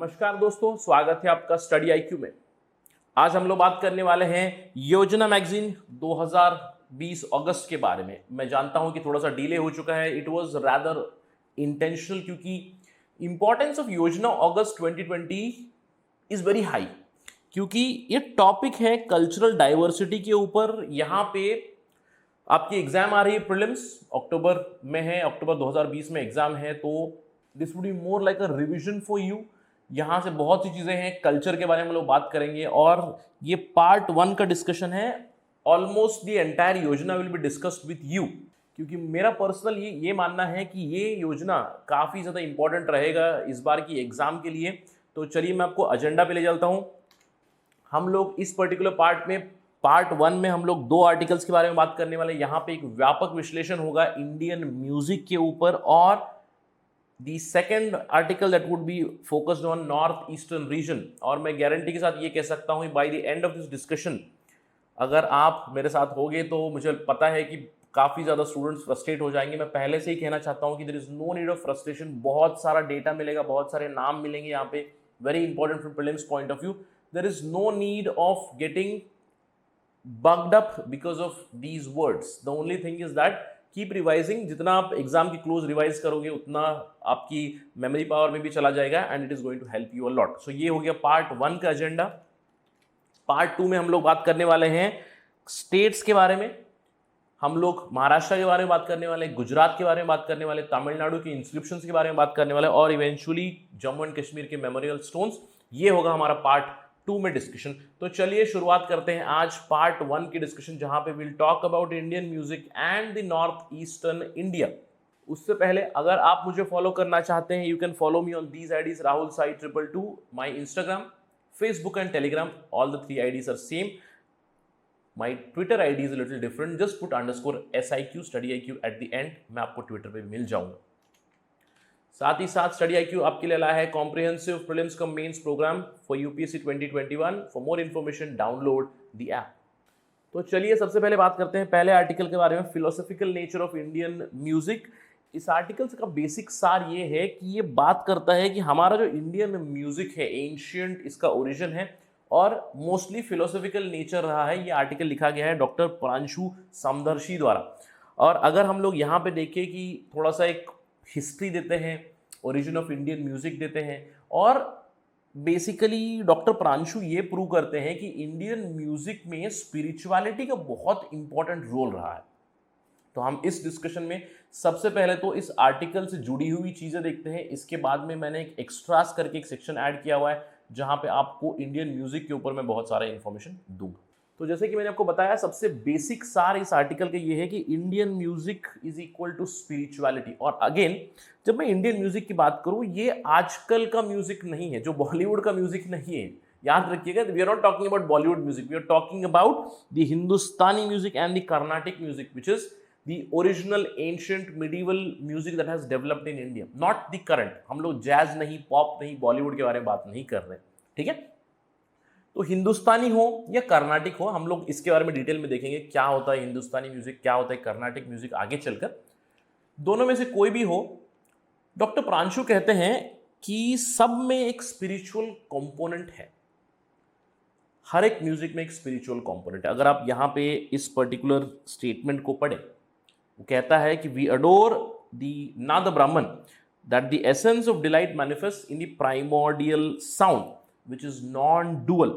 नमस्कार दोस्तों, स्वागत है आपका स्टडी आईक्यू में। आज हम लोग बात करने वाले हैं योजना मैगजीन 2020 अगस्त के बारे में। मैं जानता हूं कि थोड़ा सा डिले हो चुका है, इट वाज रादर इंटेंशनल, क्योंकि इंपॉर्टेंस ऑफ योजना अगस्त 2020 इज वेरी हाई, क्योंकि ये टॉपिक है कल्चरल डाइवर्सिटी के ऊपर। यहाँ पे आपकी एग्जाम आ रही है, प्रीलिम्स अक्टूबर में है, अक्टूबर 2020 में एग्जाम है, तो this would be more like a revision for you. यहाँ से बहुत सी चीज़ें हैं, कल्चर के बारे में लोग बात करेंगे और ये पार्ट 1 का डिस्कशन है। ऑलमोस्ट द एंटायर योजना will be discussed with you, क्योंकि मेरा पर्सनल ये मानना है कि ये योजना काफ़ी ज़्यादा इंपॉर्टेंट रहेगा इस बार की एग्जाम के लिए। तो चलिए मैं आपको एजेंडा पे ले चलता हूँ। हम लोग इस पर्टिकुलर पार्ट में, पार्ट 1 में हम लोग 2 आर्टिकल्स के बारे में बात करने वाले हैं। यहाँ पे एक व्यापक विश्लेषण होगा इंडियन म्यूजिक के ऊपर, और the second article that would be focused on north eastern region। और मैं गारंटी के साथ ये कह सकता हूँ by the end of this discussion, अगर आप मेरे साथ होगे तो मुझे पता है कि काफ़ी ज़्यादा स्टूडेंट्स फ्रस्ट्रेट हो जाएंगे। मैं पहले से ही कहना चाहता हूँ कि there is no need of frustration. बहुत सारा डेटा मिलेगा, बहुत सारे नाम मिलेंगे यहाँ पे, very important from prelims point of view. There is no need of getting bugged up because of these words. The only thing is that keep revising. जितना आप एग्जाम की क्लोज रिवाइज करोगे उतना आपकी मेमोरी पावर में भी चला जाएगा, and it is going to help you a lot. So ये हो गया पार्ट 1 का एजेंडा। पार्ट 2 में हम लोग बात करने वाले हैं स्टेट्स के बारे में। हम लोग महाराष्ट्र के बारे में बात करने वाले, गुजरात के बारे में बात करने वाले, तमिलनाडु के इंस्क्रिप्शंस के बारे में बात करने वाले, और इवेंचुअली जम्मू एंड कश्मीर के मेमोरियल स्टोन्स। ये होगा हमारा पार्ट 2 में डिस्कशन। तो चलिए शुरुआत करते हैं आज पार्ट 1 की डिस्कशन, जहां पे will talk about Indian music and the north eastern India. उससे पहले अगर आप मुझे फॉलो करना चाहते हैं, you can follow me on these IDs, Rahul Sai 222, my Instagram, Facebook and Telegram, all the 3 IDs are same. My Twitter ID is a little different, just put _SIQ study IQ at the end. मैं आपको Twitter पे भी मिल जाऊंगा। साथ ही साथ study IQ आपके लिए लाया है comprehensive prelims cum mains programme for UPSC 2021। For more information download the app. तो चलिए सबसे पहले बात करते हैं पहले आर्टिकल के बारे में, philosophical nature of Indian music. इस आर्टिकल का बेसिक सार ये है कि ये बात करता है कि हमारा जो इंडियन म्यूजिक है, एंशियंट इसका ओरिजिन है और मोस्टली फिलोसॉफिकल नेचर रहा है। ये आर्टिकल लिखा गया है डॉक्टर प्रांशु समदर्शी द्वारा। और अगर हम लोग यहाँ पे देखें कि थोड़ा सा एक हिस्ट्री देते हैं, ओरिजिन ऑफ इंडियन म्यूजिक देते हैं, और बेसिकली डॉक्टर प्रांशु ये प्रूव करते हैं कि इंडियन म्यूजिक में स्पिरिचुअलिटी का बहुत इंपॉर्टेंट रोल रहा है। तो हम इस डिस्कशन में सबसे पहले तो इस आर्टिकल से जुड़ी हुई चीज़ें देखते हैं। इसके बाद में मैंने एक एक्स्ट्रास करके एक सेक्शन ऐड किया हुआ है, जहां पे आपको इंडियन म्यूजिक के ऊपर मैं बहुत सारा इंफॉर्मेशन दूंगा। तो जैसे कि मैंने आपको बताया, सबसे बेसिक सार इस आर्टिकल के ये है कि Indian music is equal to spirituality. और अगेन जब मैं इंडियन म्यूजिक की बात करूं, ये आजकल का म्यूजिक नहीं है, जो बॉलीवुड का म्यूजिक नहीं है। याद रखिएगा, we are not talking about Bollywood music, we are talking about the Hindustani music and the Carnatic music, which is the original ancient medieval music that has developed in India, not the current. हम लोग jazz नहीं, pop नहीं, बॉलीवुड के बारे में बात नहीं कर रहे, ठीक है। तो हिंदुस्तानी हो या कर्नाटिक हो, हम लोग इसके बारे में डिटेल में देखेंगे, क्या होता है हिंदुस्तानी म्यूजिक, क्या होता है कर्नाटिक म्यूजिक आगे चलकर। दोनों में से कोई भी हो, डॉक्टर प्रांशु कहते हैं कि सब में एक स्पिरिचुअल कंपोनेंट है। हर एक म्यूजिक में एक स्पिरिचुअल कंपोनेंट है। अगर आप यहाँ पे इस पर्टिकुलर स्टेटमेंट को पढ़ें, वो कहता है कि वी अडोर द नाद ब्राह्मण, that the essence of delight manifest in the primordial sound which is non-dual,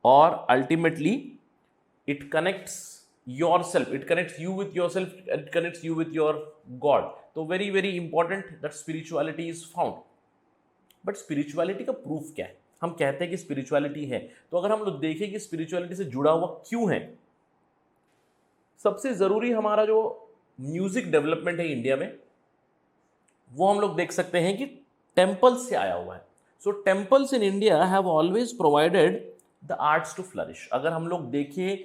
or ultimately it connects yourself, it connects you with yourself, it connects you with your God. तो very very important that spirituality is found. But spirituality का proof क्या है? हम कहते हैं कि spirituality है, तो अगर हम लोग देखें कि spirituality से जुड़ा हुआ क्यों है, सबसे ज़रूरी हमारा जो म्यूजिक डेवलपमेंट है इंडिया में, वो हम लोग देख सकते हैं कि टेम्पल से आया हुआ है। So temples in India have always provided the arts to flourish. अगर हम लोग देखें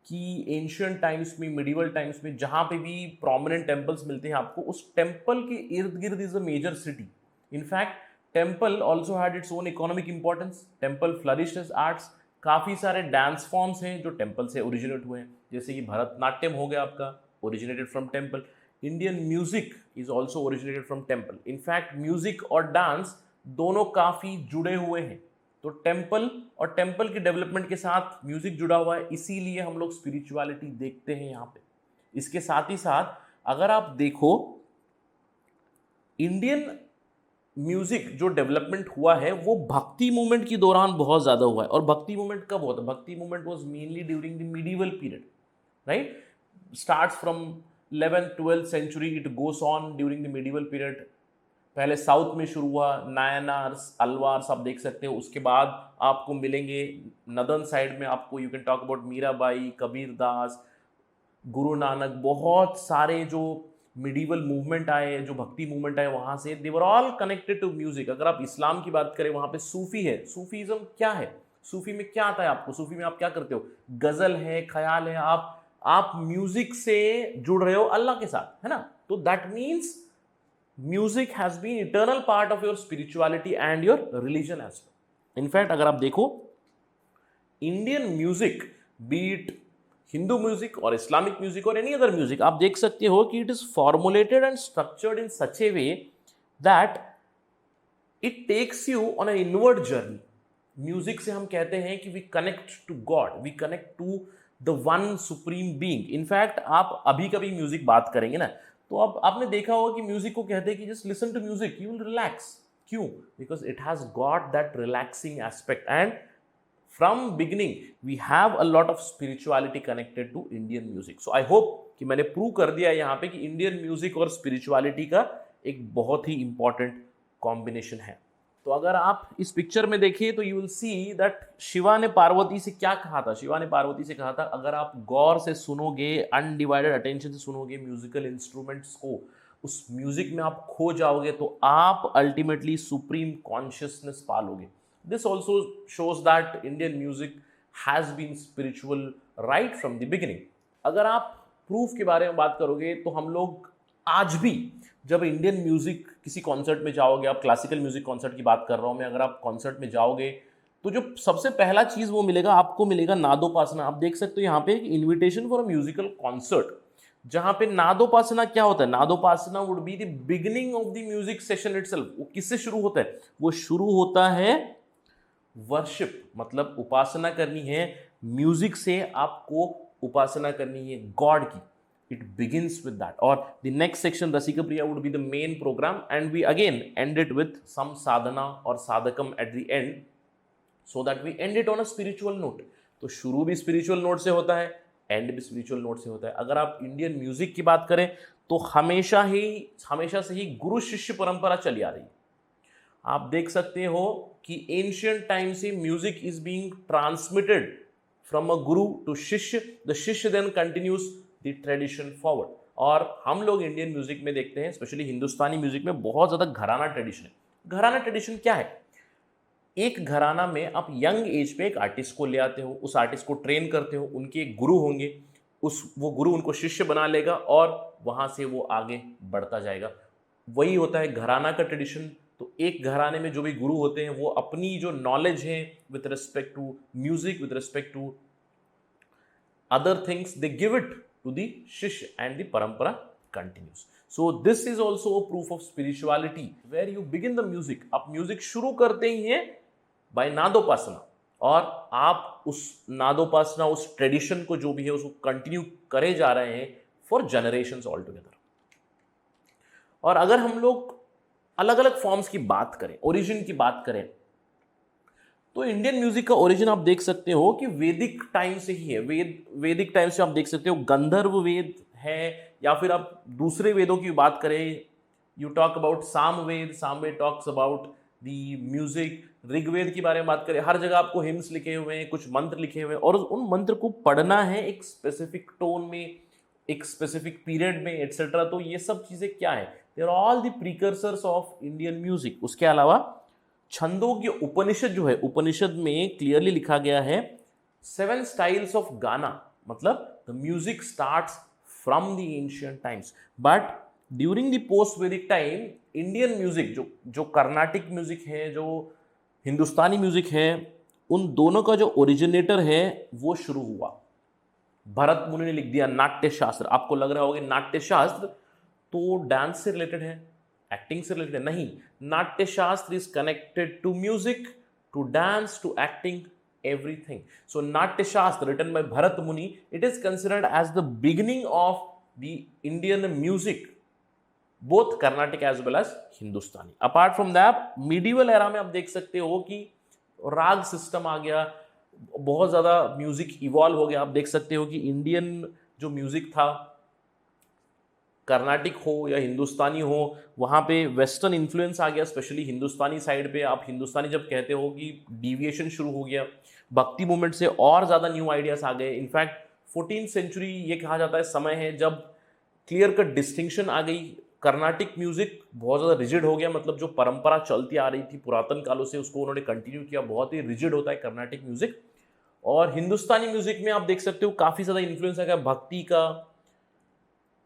कि एंशियंट टाइम्स में, मिडिवल टाइम्स में, जहाँ पे भी प्रोमिनेंट टेम्पल्स मिलते हैं आपको, उस टेम्पल के इर्द गिर्द is a major city. In fact temple also had its own economic importance. Temple flourished as arts. काफ़ी सारे डांस फॉर्म्स हैं जो टेम्पल से ओरिजिनेट हुए हैं, जैसे कि भरतनाट्यम हो गया आपका, originated from temple. Indian music is also originated from temple. In fact music और डांस दोनों काफी जुड़े हुए हैं। तो टेम्पल और टेम्पल के डेवलपमेंट के साथ म्यूजिक जुड़ा हुआ है, इसीलिए हम लोग स्पिरिचुअलिटी देखते हैं यहाँ पे। इसके साथ ही साथ अगर आप देखो इंडियन म्यूजिक जो डेवलपमेंट हुआ है वो भक्ति मूवमेंट के दौरान बहुत ज्यादा हुआ है। और भक्ति मूवमेंट कब होता है? Bhakti movement was mainly during the medieval period, right? Starts from 11th 12th century, it goes on during the medieval period. पहले साउथ में शुरू हुआ, नायनार्स, अलवार्स आप देख सकते हो। उसके बाद आपको मिलेंगे नदर्न साइड में, आपको you can talk about Mirabai, Kabir Das, Guru Nanak, बहुत सारे जो मिडिवल मूवमेंट आए, जो भक्ति मूवमेंट आए वहां से, they were all connected to music. अगर आप इस्लाम की बात करें, वहां पे सूफी है। सूफीज्म क्या है? सूफी में क्या आता है आपको? सूफी में आप क्या करते हो? गजल है, ख्याल है, आप म्यूजिक से जुड़ रहे हो अल्लाह के साथ, है ना? तो that means music has been eternal part of your spirituality and your religion as well. In fact अगर आप देखो Indian music, be it Hindu music और इस्लामिक म्यूजिक और एनी अदर म्यूजिक, आप देख सकते हो कि it is formulated and structured in such a way that it takes you on an inward journey. Music से हम कहते हैं कि we connect to God, we connect to the one supreme being. In fact आप अभी कभी म्यूजिक बात करेंगे ना, तो अब आपने देखा होगा कि म्यूजिक को कहते हैं कि just listen to music, you will relax. क्यों? Because it has got that relaxing aspect and from beginning we have a lot of spirituality connected to Indian music. So I hope कि मैंने prove कर दिया यहाँ पे कि Indian music और spirituality का एक बहुत ही इंपॉर्टेंट कॉम्बिनेशन है। तो अगर आप इस पिक्चर में देखिए तो you will see that Shiva ने पार्वती से क्या कहा था। शिवा ने पार्वती से कहा था, अगर आप गौर से सुनोगे, अनडिवाइडेड अटेंशन से सुनोगे म्यूजिकल इंस्ट्रूमेंट्स को, उस म्यूजिक में आप खो जाओगे, तो आप अल्टीमेटली सुप्रीम कॉन्शियसनेस पालोगे। This also shows that Indian music has been spiritual right from the beginning. अगर आप प्रूफ के बारे में बात करोगे तो हम लोग आज भी जब इंडियन म्यूजिक किसी कॉन्सर्ट में जाओगे, आप क्लासिकल म्यूजिक कॉन्सर्ट की बात कर रहा हूँ मैं, अगर आप कॉन्सर्ट में जाओगे तो जो सबसे पहला चीज़ वो मिलेगा आपको, मिलेगा नादोपासना। आप देख सकते हो यहाँ पे invitation for a musical concert, जहाँ पे नादोपासना क्या होता है? Nadopasana would be the beginning of the music session itself. वो किससे शुरू होता है? वो शुरू होता है वर्शिप, मतलब उपासना करनी है म्यूजिक से, आपको उपासना करनी है गॉड की। It begins with that. और the next section Rasika Priya would be the main program and we again end it with some sadhana और sadhakam at the end, so that we end it on a spiritual note. तो शुरू भी spiritual note से होता है, and भी spiritual note से होता है। अगर आप इंडियन म्यूजिक की बात करें तो हमेशा से ही गुरु शिष्य परंपरा चली आ रही है। आप देख सकते हो कि एंशियंट टाइम से music is being transmitted from a guru to shishya, the shishya then continues the tradition forward. और हम लोग इंडियन म्यूजिक में देखते हैं, स्पेशली हिंदुस्तानी म्यूजिक में बहुत ज्यादा घराना ट्रेडिशन है। घराना ट्रेडिशन क्या है? एक घराना में आप यंग एज पे एक आर्टिस्ट को ले आते हो, उस आर्टिस्ट को ट्रेन करते हो, उनके एक गुरु होंगे, वो गुरु उनको शिष्य बना लेगा और वहां से वो आगे बढ़ता जाएगा। वही होता है घराना का ट्रेडिशन। तो एक घराने में जो भी गुरु होते हैं वो अपनी जो नॉलेज है with respect to music, with respect to other things, they give it to the shishya and the parampara continues. So this is also a proof of spirituality where you begin the music. आप music शुरू करते ही हैं bye नादोपासना, और आप उस नादोपासना, उस tradition को जो भी है उसको कंटिन्यू करे जा रहे हैं फॉर जनरेशंस ऑल टुगेदर। और अगर हम लोग अलग अलग फॉर्म्स की बात करें, ओरिजिन की बात करें, तो इंडियन म्यूजिक का ओरिजिन आप देख सकते हो कि वैदिक टाइम से ही है। वैदिक टाइम से आप देख सकते हो गंधर्व वेद है, या फिर आप दूसरे वेदों की बात करें, you talk about Samaveda, Samaveda talks about the music. Rigveda की बारे में बात करें, हर जगह आपको हिम्स लिखे हुए हैं, कुछ मंत्र लिखे हुए हैं, और उन मंत्र को पढ़ना है एक स्पेसिफिक टोन में, एक स्पेसिफिक पीरियड में, एटसेट्रा। तो ये सब चीजें क्या है? They are all the precursors of Indian music. उसके अलावा छंदोग्य उपनिषद जो है, उपनिषद में क्लियरली लिखा गया है 7 स्टाइल्स ऑफ गाना, मतलब the music starts from the ancient times. But during the post वैदिक टाइम इंडियन म्यूजिक, जो कर्नाटिक म्यूजिक है, जो हिंदुस्तानी म्यूजिक है, उन दोनों का जो ओरिजिनेटर है वो शुरू हुआ। भरत मुनि ने लिख दिया नाट्य शास्त्र। आपको लग रहा होगा नाट्य शास्त्र तो डांस से रिलेटेड है, एक्टिंग से रिलेटेड नहीं, Natya Shastra is connected to music, to dance, to acting, everything. So Natya Shastra written by Bharat Muni, it is considered as the beginning of the Indian music, both Carnatic as well as Hindustani. Apart from that, medieval era में आप देख सकते हो कि राग system आ गया, बहुत ज़्यादा म्यूजिक इवॉल्व हो गया. आप देख सकते हो कि इंडियन जो म्यूजिक था, कर्नाटिक हो या हिंदुस्तानी हो, वहाँ पे वेस्टर्न इन्फ्लुएंस आ गया, स्पेशली हिंदुस्तानी साइड पे. आप हिंदुस्तानी जब कहते हो कि डिविएशन शुरू हो गया, भक्ति मूवमेंट से और ज़्यादा न्यू आइडियाज आ गए. इनफैक्ट 14th सेंचुरी ये कहा जाता है समय है जब क्लियर कट डिस्टिंक्शन आ गई. कर्नाटिक म्यूजिक बहुत ज़्यादा रिजिड हो गया, मतलब जो परंपरा चलती आ रही थी पुरातन कालों से उसको उन्होंने कंटिन्यू किया. बहुत ही रिजिड होता है कर्नाटिक म्यूजिक. और हिंदुस्तानी म्यूजिक में आप देख सकते हो काफ़ी ज़्यादा इन्फ्लुएंस आ गया, भक्ति का,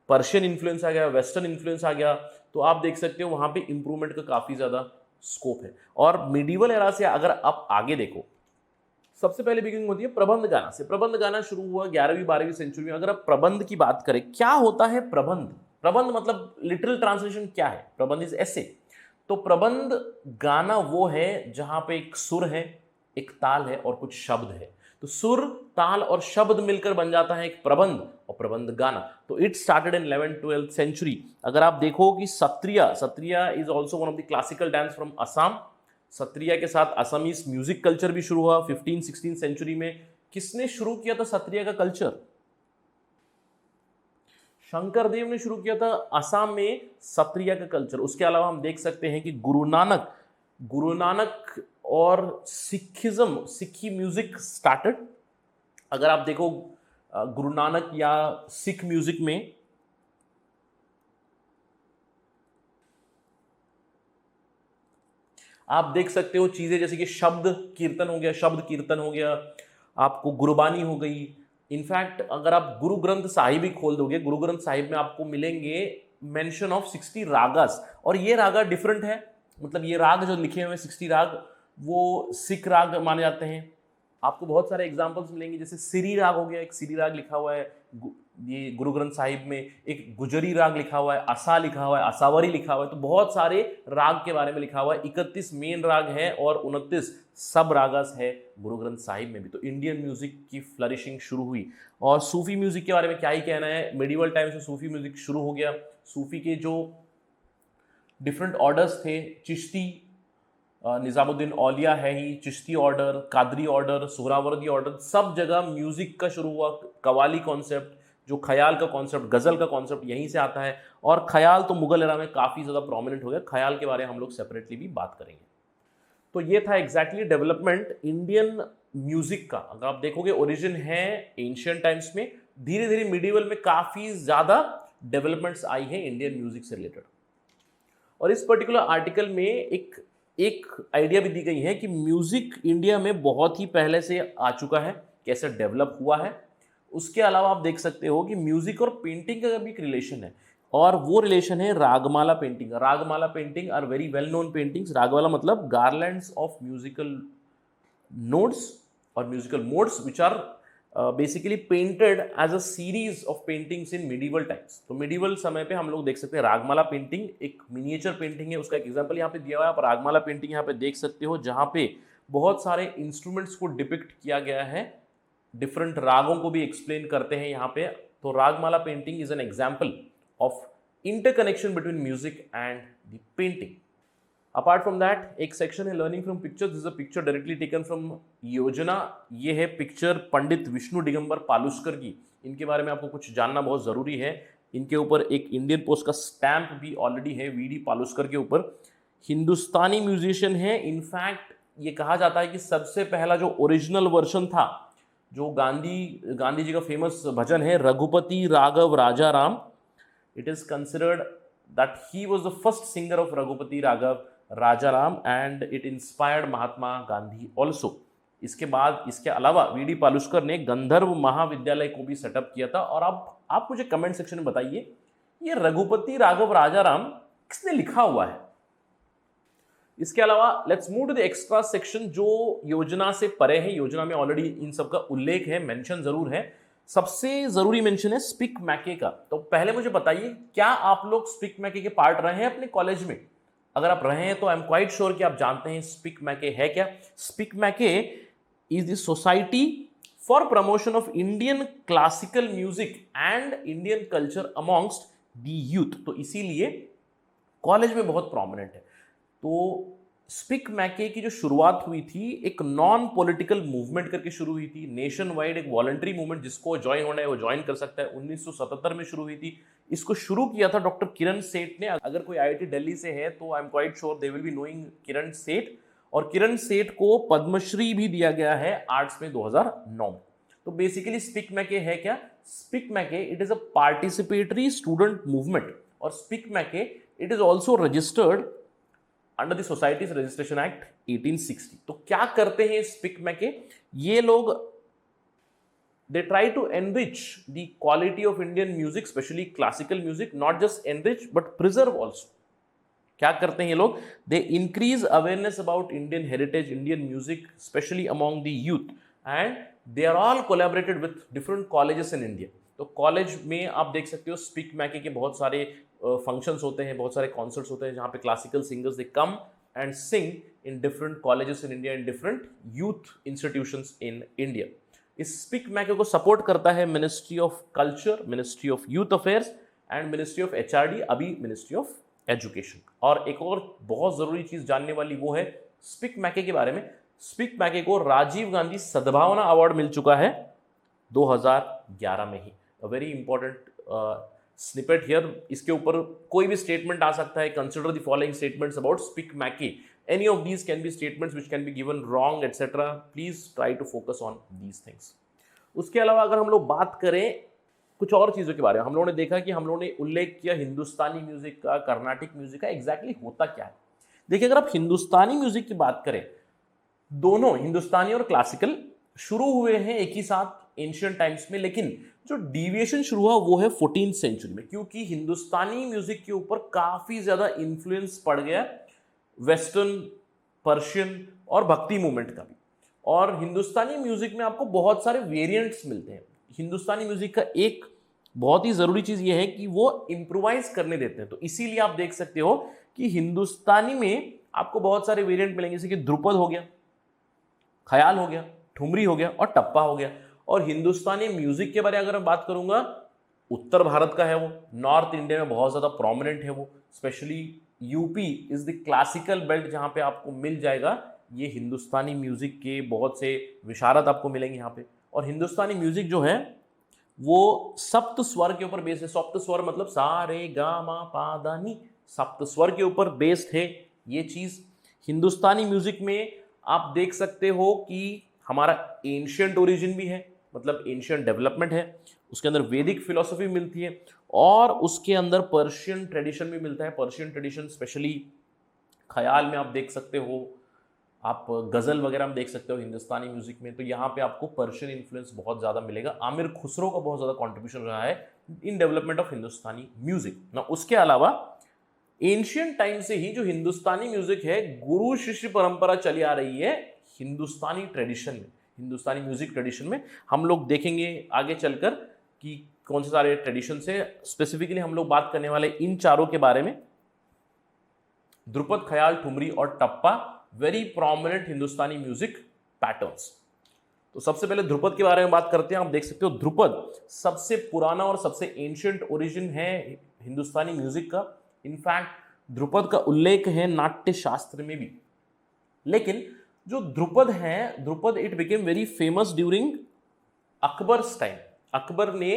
पर्शियन इन्फ्लुएंस आ गया, वेस्टर्न इन्फ्लुएंस आ गया. तो आप देख सकते हो वहाँ पे इम्प्रूवमेंट का काफ़ी ज़्यादा स्कोप है. और मिडीवल एरा से अगर आप आगे देखो, सबसे पहले बिगिनिंग होती है प्रबंध गाना से. प्रबंध गाना शुरू हुआ 11वीं 12वीं सेंचुरी में. अगर आप प्रबंध की बात करें, क्या होता है प्रबंध? प्रबंध मतलब लिटरल ट्रांसलेशन क्या है? प्रबंध इज ऐसे. तो प्रबंध गाना वो है जहां पे एक सुर है, एक ताल है और कुछ शब्द है. तो सुर, ताल और शब्द मिलकर बन जाता है एक प्रबंध और प्रबंध गाना. तो it started in 11th-12th century. अगर आप देखो कि Sattriya is also one of the classical dance from Assam. Sattriya के साथ असमीज म्यूजिक कल्चर भी शुरू हुआ 15th-16th सेंचुरी में. किसने शुरू किया था सत्रिया का कल्चर? शंकरदेव ने शुरू किया था असम में सत्रिया का कल्चर. उसके अलावा हम देख सकते हैं कि गुरु नानक और सिखी म्यूजिक स्टार्टेड. अगर आप देखो गुरु नानक या सिख म्यूजिक में आप देख सकते हो चीजें जैसे कि शब्द कीर्तन हो गया, आपको गुरबानी हो गई. इनफैक्ट अगर आप गुरु ग्रंथ साहिब ही खोल दोगे, गुरु ग्रंथ साहिब में आपको मिलेंगे मेंशन ऑफ 60 रागास. और ये रागा डिफरेंट है, मतलब ये राग जो लिखे हुए 60 राग वो सिख राग माने जाते हैं. आपको बहुत सारे एग्जांपल्स मिलेंगे, जैसे सिरी राग हो गया, एक सिरी राग लिखा हुआ है ये गुरु ग्रंथ साहिब में. एक गुजरी राग लिखा हुआ है, असा लिखा हुआ है, असावरी लिखा हुआ है. तो बहुत सारे राग के बारे में लिखा हुआ है. 31 मेन राग है और 29 सब रागस है गुरु ग्रंथ साहिब में भी. तो इंडियन म्यूजिक की फ्लरिशिंग शुरू हुई. और सूफी म्यूजिक के बारे में क्या ही कहना है, मेडिवल टाइम से सूफी म्यूजिक शुरू हो गया. सूफी के जो डिफरेंट ऑर्डर्स थे, चिश्ती, निज़ामुद्दीन औलिया है ही, Chishti order, Qadri order, Suhrawardi order, सब जगह म्यूजिक का शुरू हुआ. कवाली कॉन्सेप्ट, जो ख्याल का कॉन्सेप्ट, गज़ल का कॉन्सेप्ट यहीं से आता है. और ख्याल तो मुगल एरा में काफ़ी ज़्यादा प्रोमिनेंट हो गया. ख्याल के बारे में हम लोग सेपरेटली भी बात करेंगे. तो ये था एग्जैक्टली डेवलपमेंट इंडियन म्यूजिक का. अगर आप देखोगे ओरिजिन है एंशियंट टाइम्स में, धीरे धीरे मिडिवल में काफ़ी ज़्यादा डेवलपमेंट्स आई है इंडियन म्यूजिक से रिलेटेड. और इस पर्टिकुलर आर्टिकल में एक आइडिया भी दी गई है कि म्यूजिक इंडिया में बहुत ही पहले से आ चुका है, कैसे डेवलप हुआ है. उसके अलावा आप देख सकते हो कि म्यूजिक और पेंटिंग का भी एक रिलेशन है, और वो रिलेशन है Ragamala painting. Ragamala painting are very well known paintings. Ragamala मतलब गार्लैंड्स ऑफ म्यूजिकल नोट्स और musical modes which are basically painted as a series of paintings in medieval times. तो मिडिवल समय पे हम लोग देख सकते हैं रागमाला पेंटिंग एक मिनिएचर पेंटिंग है. उसका एक एग्जांपल यहाँ पे दिया हुआ है. आप रागमाला पेंटिंग यहाँ पे देख सकते हो, जहाँ पे बहुत सारे इंस्ट्रूमेंट्स को डिपिक्ट किया गया है, डिफरेंट रागों को भी एक्सप्लेन करते हैं यहाँ पे. तो Ragamala painting is an example of interconnection between music and the painting. Apart from that एक सेक्शन है learning from pictures. This is a picture directly taken from योजना. ये है पिक्चर पंडित विष्णु दिगंबर पालुस्कर की. इनके बारे में आपको कुछ जानना बहुत ज़रूरी है. इनके ऊपर एक इंडियन पोस्ट का स्टैंप भी ऑलरेडी है वीडी पालुस्कर के ऊपर. हिंदुस्तानी म्यूजिशियन है. इनफैक्ट ये कहा जाता है कि सबसे पहला जो ओरिजिनल वर्जन था, जो गांधी जी का फेमस भजन है Raghupati Raghav Raja Ram, it is considered that he was the first singer of Raghupati Raghav Raja Ram and it inspired Mahatma Gandhi also. इसके बाद इसके अलावा वीडी पालुस्कर ने गंधर्व महाविद्यालय को भी सेटअप किया था. और आप मुझे कमेंट सेक्शन में बताइए, ये रघुपति राघव राजा राम किसने लिखा हुआ है? इसके अलावा let's move to the extra section जो योजना से परे है. योजना में ऑलरेडी इन सब का उल्लेख है, मेंशन जरूर है. सबसे जरूरी मेंशन है स्पिक मैके का। तो पहले मुझे बताइए, क्या आप लोग स्पिक मैके के पार्ट रहे हैं अपने कॉलेज में? अगर आप रहे हैं तो आई एम क्वाइट श्योर कि आप जानते हैं स्पिक मैके है क्या। SPIC MACAY is the society for promotion of Indian classical music and Indian culture amongst the youth. तो इसीलिए कॉलेज में बहुत प्रोमिनेंट है। तो स्पिक मैके की जो शुरुआत हुई थी एक नॉन पॉलिटिकल मूवमेंट करके शुरू हुई थी, नेशन वाइड एक वॉलंटरी मूवमेंट, जिसको ज्वाइन होना है वो ज्वाइन कर सकता है। 1977 में शुरू हुई थी। इसको शुरू किया था डॉक्टर किरण सेठ ने। अगर कोई आईआईटी दिल्ली से है तो I am quite sure they will be knowing Kiran Seth. और किरण सेठ को पद्मश्री भी दिया गया है आर्ट्स में 2009 में। तो बेसिकली स्पिक मैके है क्या? SPIC MACAY it is a participatory student movement, और SPIC MACAY it is also registered under the societies registration act 1860। तो क्या करते हैं स्पिक मैके? ये लोग they try to enrich the quality of Indian music, especially classical music, not just enrich but preserve also. क्या करते हैं ये लोग? They increase awareness about Indian heritage, Indian music, especially among the youth, and they are all collaborated with different colleges in India. तो college में आप देख सकते हो स्पिक मैके के बहुत सारे फंक्शंस होते हैं, बहुत सारे कॉन्सर्ट्स होते हैं, जहाँ पे classical singers they come and Singh in different colleges in India, in different youth institutions in India. इस स्पिक मैके को सपोर्ट करता है ministry of culture, ministry of youth affairs and ministry of HRD, अभी मिनिस्ट्री ऑफ एजुकेशन। और एक और बहुत जरूरी चीज जानने वाली वो है स्पिक मैके के बारे में। स्पिक मैके को राजीव गांधी सद्भावना अवार्ड मिल चुका है 2011 में ही। A very important snippet here. इसके ऊपर कोई भी स्टेटमेंट आ सकता है। Consider the following statements about SPIC MACAY. Any of these can be statements which can be given wrong etcetera. Please try to focus on these things. उसके अलावा अगर हम लोग बात करें कुछ और चीज़ों के बारे में, हम लोगों ने देखा कि हम लोगों ने उल्लेख किया हिंदुस्तानी म्यूजिक का, कर्नाटिक म्यूजिक का। एग्जैक्टली होता क्या है? देखिए, अगर आप हिंदुस्तानी म्यूजिक की बात करें, दोनों हिंदुस्तानी और क्लासिकल शुरू हुए हैं एक ही साथ एंशिएंट टाइम्स में, लेकिन जो डिविएशन शुरू हुआ वो है 14th सेंचुरी में, क्योंकि हिंदुस्तानी म्यूजिक के ऊपर काफी ज्यादा इन्फ्लुएंस पड़ गया वेस्टर्न, पर्शियन और भक्ति मूवमेंट का भी। और हिंदुस्तानी म्यूजिक में आपको बहुत सारे वेरिएंट्स मिलते हैं। हिंदुस्तानी म्यूजिक का एक बहुत ही जरूरी चीज ये है कि वो इम्प्रोवाइज करने देते हैं। तो इसीलिए आप देख सकते हो कि हिंदुस्तानी में आपको बहुत सारे वेरिएंट मिलेंगे, जैसे कि ध्रुपद हो गया, ख्याल हो गया, ठुमरी हो गया और टप्पा हो गया। और हिंदुस्तानी म्यूजिक के बारे में अगर मैं बात करूंगा, उत्तर भारत का है वो, नॉर्थ इंडिया में बहुत ज्यादा प्रोमिनेंट है वो, specially UP is the classical belt, जहां पे आपको मिल जाएगा ये हिंदुस्तानी म्यूजिक के बहुत से विशारद आपको मिलेंगे यहाँ पे। और हिंदुस्तानी म्यूजिक जो है वो सप्त स्वर के ऊपर बेस्ड है। सप्त स्वर मतलब सा रे गा मा पा दा नी, सप्त स्वर के ऊपर बेस्ड है ये चीज। हिंदुस्तानी म्यूजिक में आप देख सकते हो कि हमारा एंशियंट ओरिजिन भी है, मतलब एंशियंट डेवलपमेंट है, उसके अंदर वैदिक फिलॉसफी मिलती है और उसके अंदर पर्शियन ट्रेडिशन भी मिलता है। पर्शियन ट्रेडिशन स्पेशली ख्याल में आप देख सकते हो, आप गज़ल वगैरह में देख सकते हो हिंदुस्तानी म्यूजिक में। तो यहाँ पे आपको पर्शियन इन्फ्लुएंस बहुत ज़्यादा मिलेगा। आमिर खुसरो का बहुत ज़्यादा कॉन्ट्रीब्यूशन रहा है in development of Hindustani music ना। उसके अलावा एंशियंट टाइम से ही जो हिंदुस्तानी म्यूजिक है, गुरु शिष्य परंपरा चली आ रही है हिंदुस्तानी ट्रेडिशन में, हिंदुस्तानी म्यूजिक ट्रेडिशन में। हम लोग देखेंगे आगे चलकर कि कौन से सारे ट्रेडिशन से स्पेसिफिकली हम लोग बात करने वाले इन चारों के बारे में। ध्रुपद, ख्याल, ठुमरी और टप्पा वेरी प्रोमिनेंट हिंदुस्तानी म्यूजिक पैटर्न्स। तो सबसे पहले ध्रुपद के बारे में बात करते हैं। आप देख सकते हो ध्रुपद सबसे पुराना और सबसे एंशियंट ओरिजिन है हिंदुस्तानी म्यूजिक का। इनफैक्ट ध्रुपद का उल्लेख है नाट्य शास्त्र में भी। लेकिन जो ध्रुपद है, Dhrupad it became very famous during Akbar's time. Akbar ने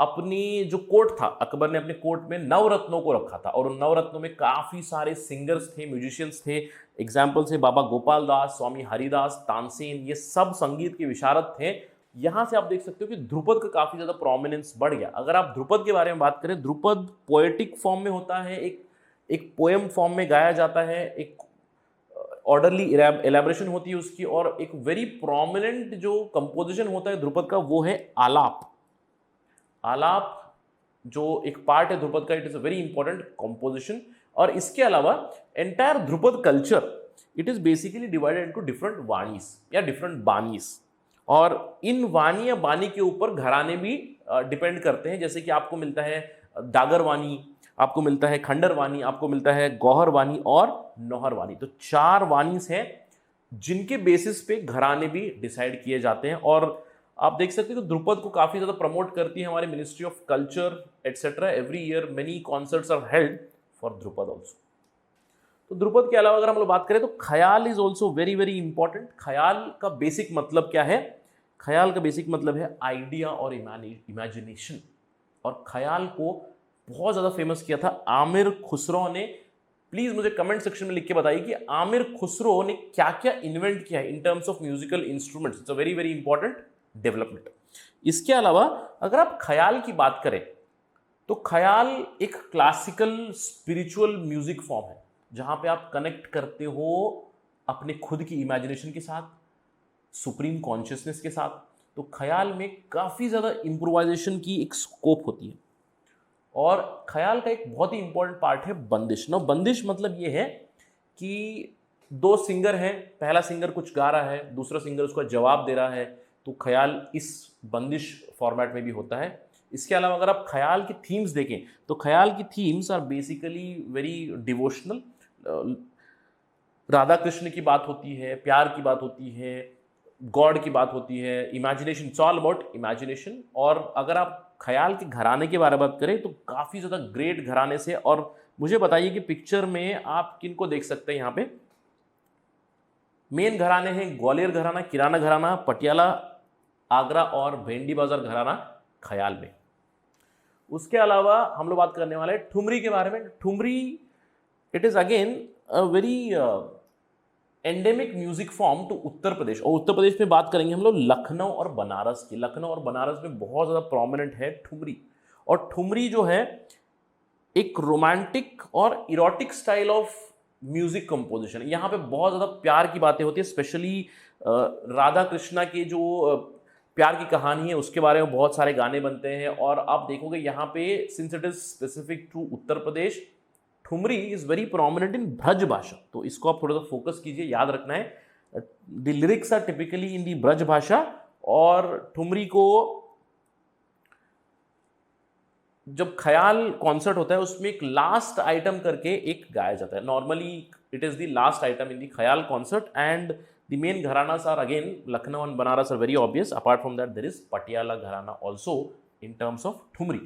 अपनी जो कोर्ट था, अकबर ने अपने कोर्ट में नवरत्नों को रखा था और उन नवरत्नों में काफी सारे सिंगर्स थे, म्यूजिशियंस थे। एग्जाम्पल्स है बाबा गोपाल दास, स्वामी हरिदास, तानसेन, ये सब संगीत के विशारद थे। यहां से आप देख सकते हो कि ध्रुपद का काफी ज्यादा प्रोमिनेंस बढ़ गया। अगर आप ध्रुपद के बारे में बात करें, ध्रुपद पोएटिक फॉर्म में होता है, एक पोएम फॉर्म में गाया जाता है, एक ऑर्डरली एलैबोरेशन होती है उसकी, और एक वेरी प्रोमिनेंट जो कंपोजिशन होता है ध्रुपद का वो है आलाप। आलाप जो एक पार्ट है ध्रुपद का, it is a very important composition. और इसके अलावा entire Dhrupad culture it is basically divided into different vanis या डिफरेंट बानीस। और इन वाणी या बानी के ऊपर घराने भी डिपेंड करते हैं, जैसे कि आपको मिलता है दागर वाणी, आपको मिलता है खंडर वाणी, आपको मिलता है गौहर वाणी और नौहर वाणी। तो 4 वाणीस हैं जिनके बेसिस पे घराने भी डिसाइड किए जाते हैं। और आप देख सकते हैं कि ध्रुपद को काफी ज्यादा प्रमोट करती है हमारी ministry of culture etcetera. Every year many concerts are held for Dhrupad also. तो ध्रुपद के अलावा अगर हम लोग बात करें तो ख्याल is also very very important. ख्याल का बेसिक मतलब क्या है? ख्याल का बेसिक मतलब है आइडिया और इमेजिनेशन। और ख्याल को बहुत ज़्यादा फेमस किया था आमिर खुसरो ने। प्लीज़ मुझे कमेंट सेक्शन में लिख के बताइए कि आमिर खुसरो ने क्या क्या इन्वेंट किया है इन terms of musical instruments. It's a very very important development. इसके अलावा अगर आप ख्याल की बात करें तो ख्याल एक क्लासिकल स्पिरिचुअल म्यूजिक फॉर्म है जहां पे आप कनेक्ट करते हो अपने खुद की इमेजिनेशन के साथ, सुप्रीम कॉन्शियसनेस के साथ। तो ख्याल में काफ़ी ज़्यादा इम्प्रोवाइजेशन की एक स्कोप होती है। और ख्याल का एक बहुत ही इंपॉर्टेंट पार्ट है बंदिश। ना बंदिश मतलब ये है कि 2 सिंगर हैं, पहला सिंगर कुछ गा रहा है, दूसरा सिंगर उसका जवाब दे रहा है, तो ख्याल इस बंदिश फॉर्मेट में भी होता है। इसके अलावा अगर आप ख्याल की थीम्स देखें तो ख्याल की themes are basically very devotional. Radha Krishna की बात होती है, प्यार की बात होती है, गॉड की बात होती है, imagination, it's all about imagination. और अगर आप ख्याल के घराने के बारे में बात करें तो काफ़ी ज़्यादा ग्रेट घराने से। और मुझे बताइए कि पिक्चर में आप किन को देख सकते हैं? यहाँ पे मेन घराने हैं ग्वालियर घराना, किराना घराना, पटियाला, आगरा और भेंडी बाजार घराना ख्याल में। उसके अलावा हम लोग बात करने वाले हैं ठुमरी के बारे में। Thumri it is again a very endemic music form to Uttar Pradesh. और उत्तर प्रदेश में बात करेंगे हम लोग लखनऊ और बनारस की। लखनऊ और बनारस में बहुत ज़्यादा प्रोमिनेंट है ठुमरी। और ठुमरी जो है एक रोमांटिक और erotic style of music composition. यहाँ पे बहुत ज़्यादा प्यार की बातें होती है, स्पेशली राधा कृष्णा के जो प्यार की कहानी है उसके बारे में बहुत सारे गाने बनते हैं। और आप देखोगे यहाँ पे since it is specific to Uttar Pradesh, thumri is very prominent in Braj Bhasha. तो इसको आप थोड़ा सा फोकस कीजिए, याद रखना है। The lyrics are typically in the Braj Bhasha. और ठुमरी को जब ख्याल कॉन्सर्ट होता है उसमें एक लास्ट आइटम करके एक गाया जाता है। Normally it is the last item in the khayal concert and the main gharanas are again Lucknow and Banaras are very obvious. Apart from that there is Patiala gharana also in terms of Thumri.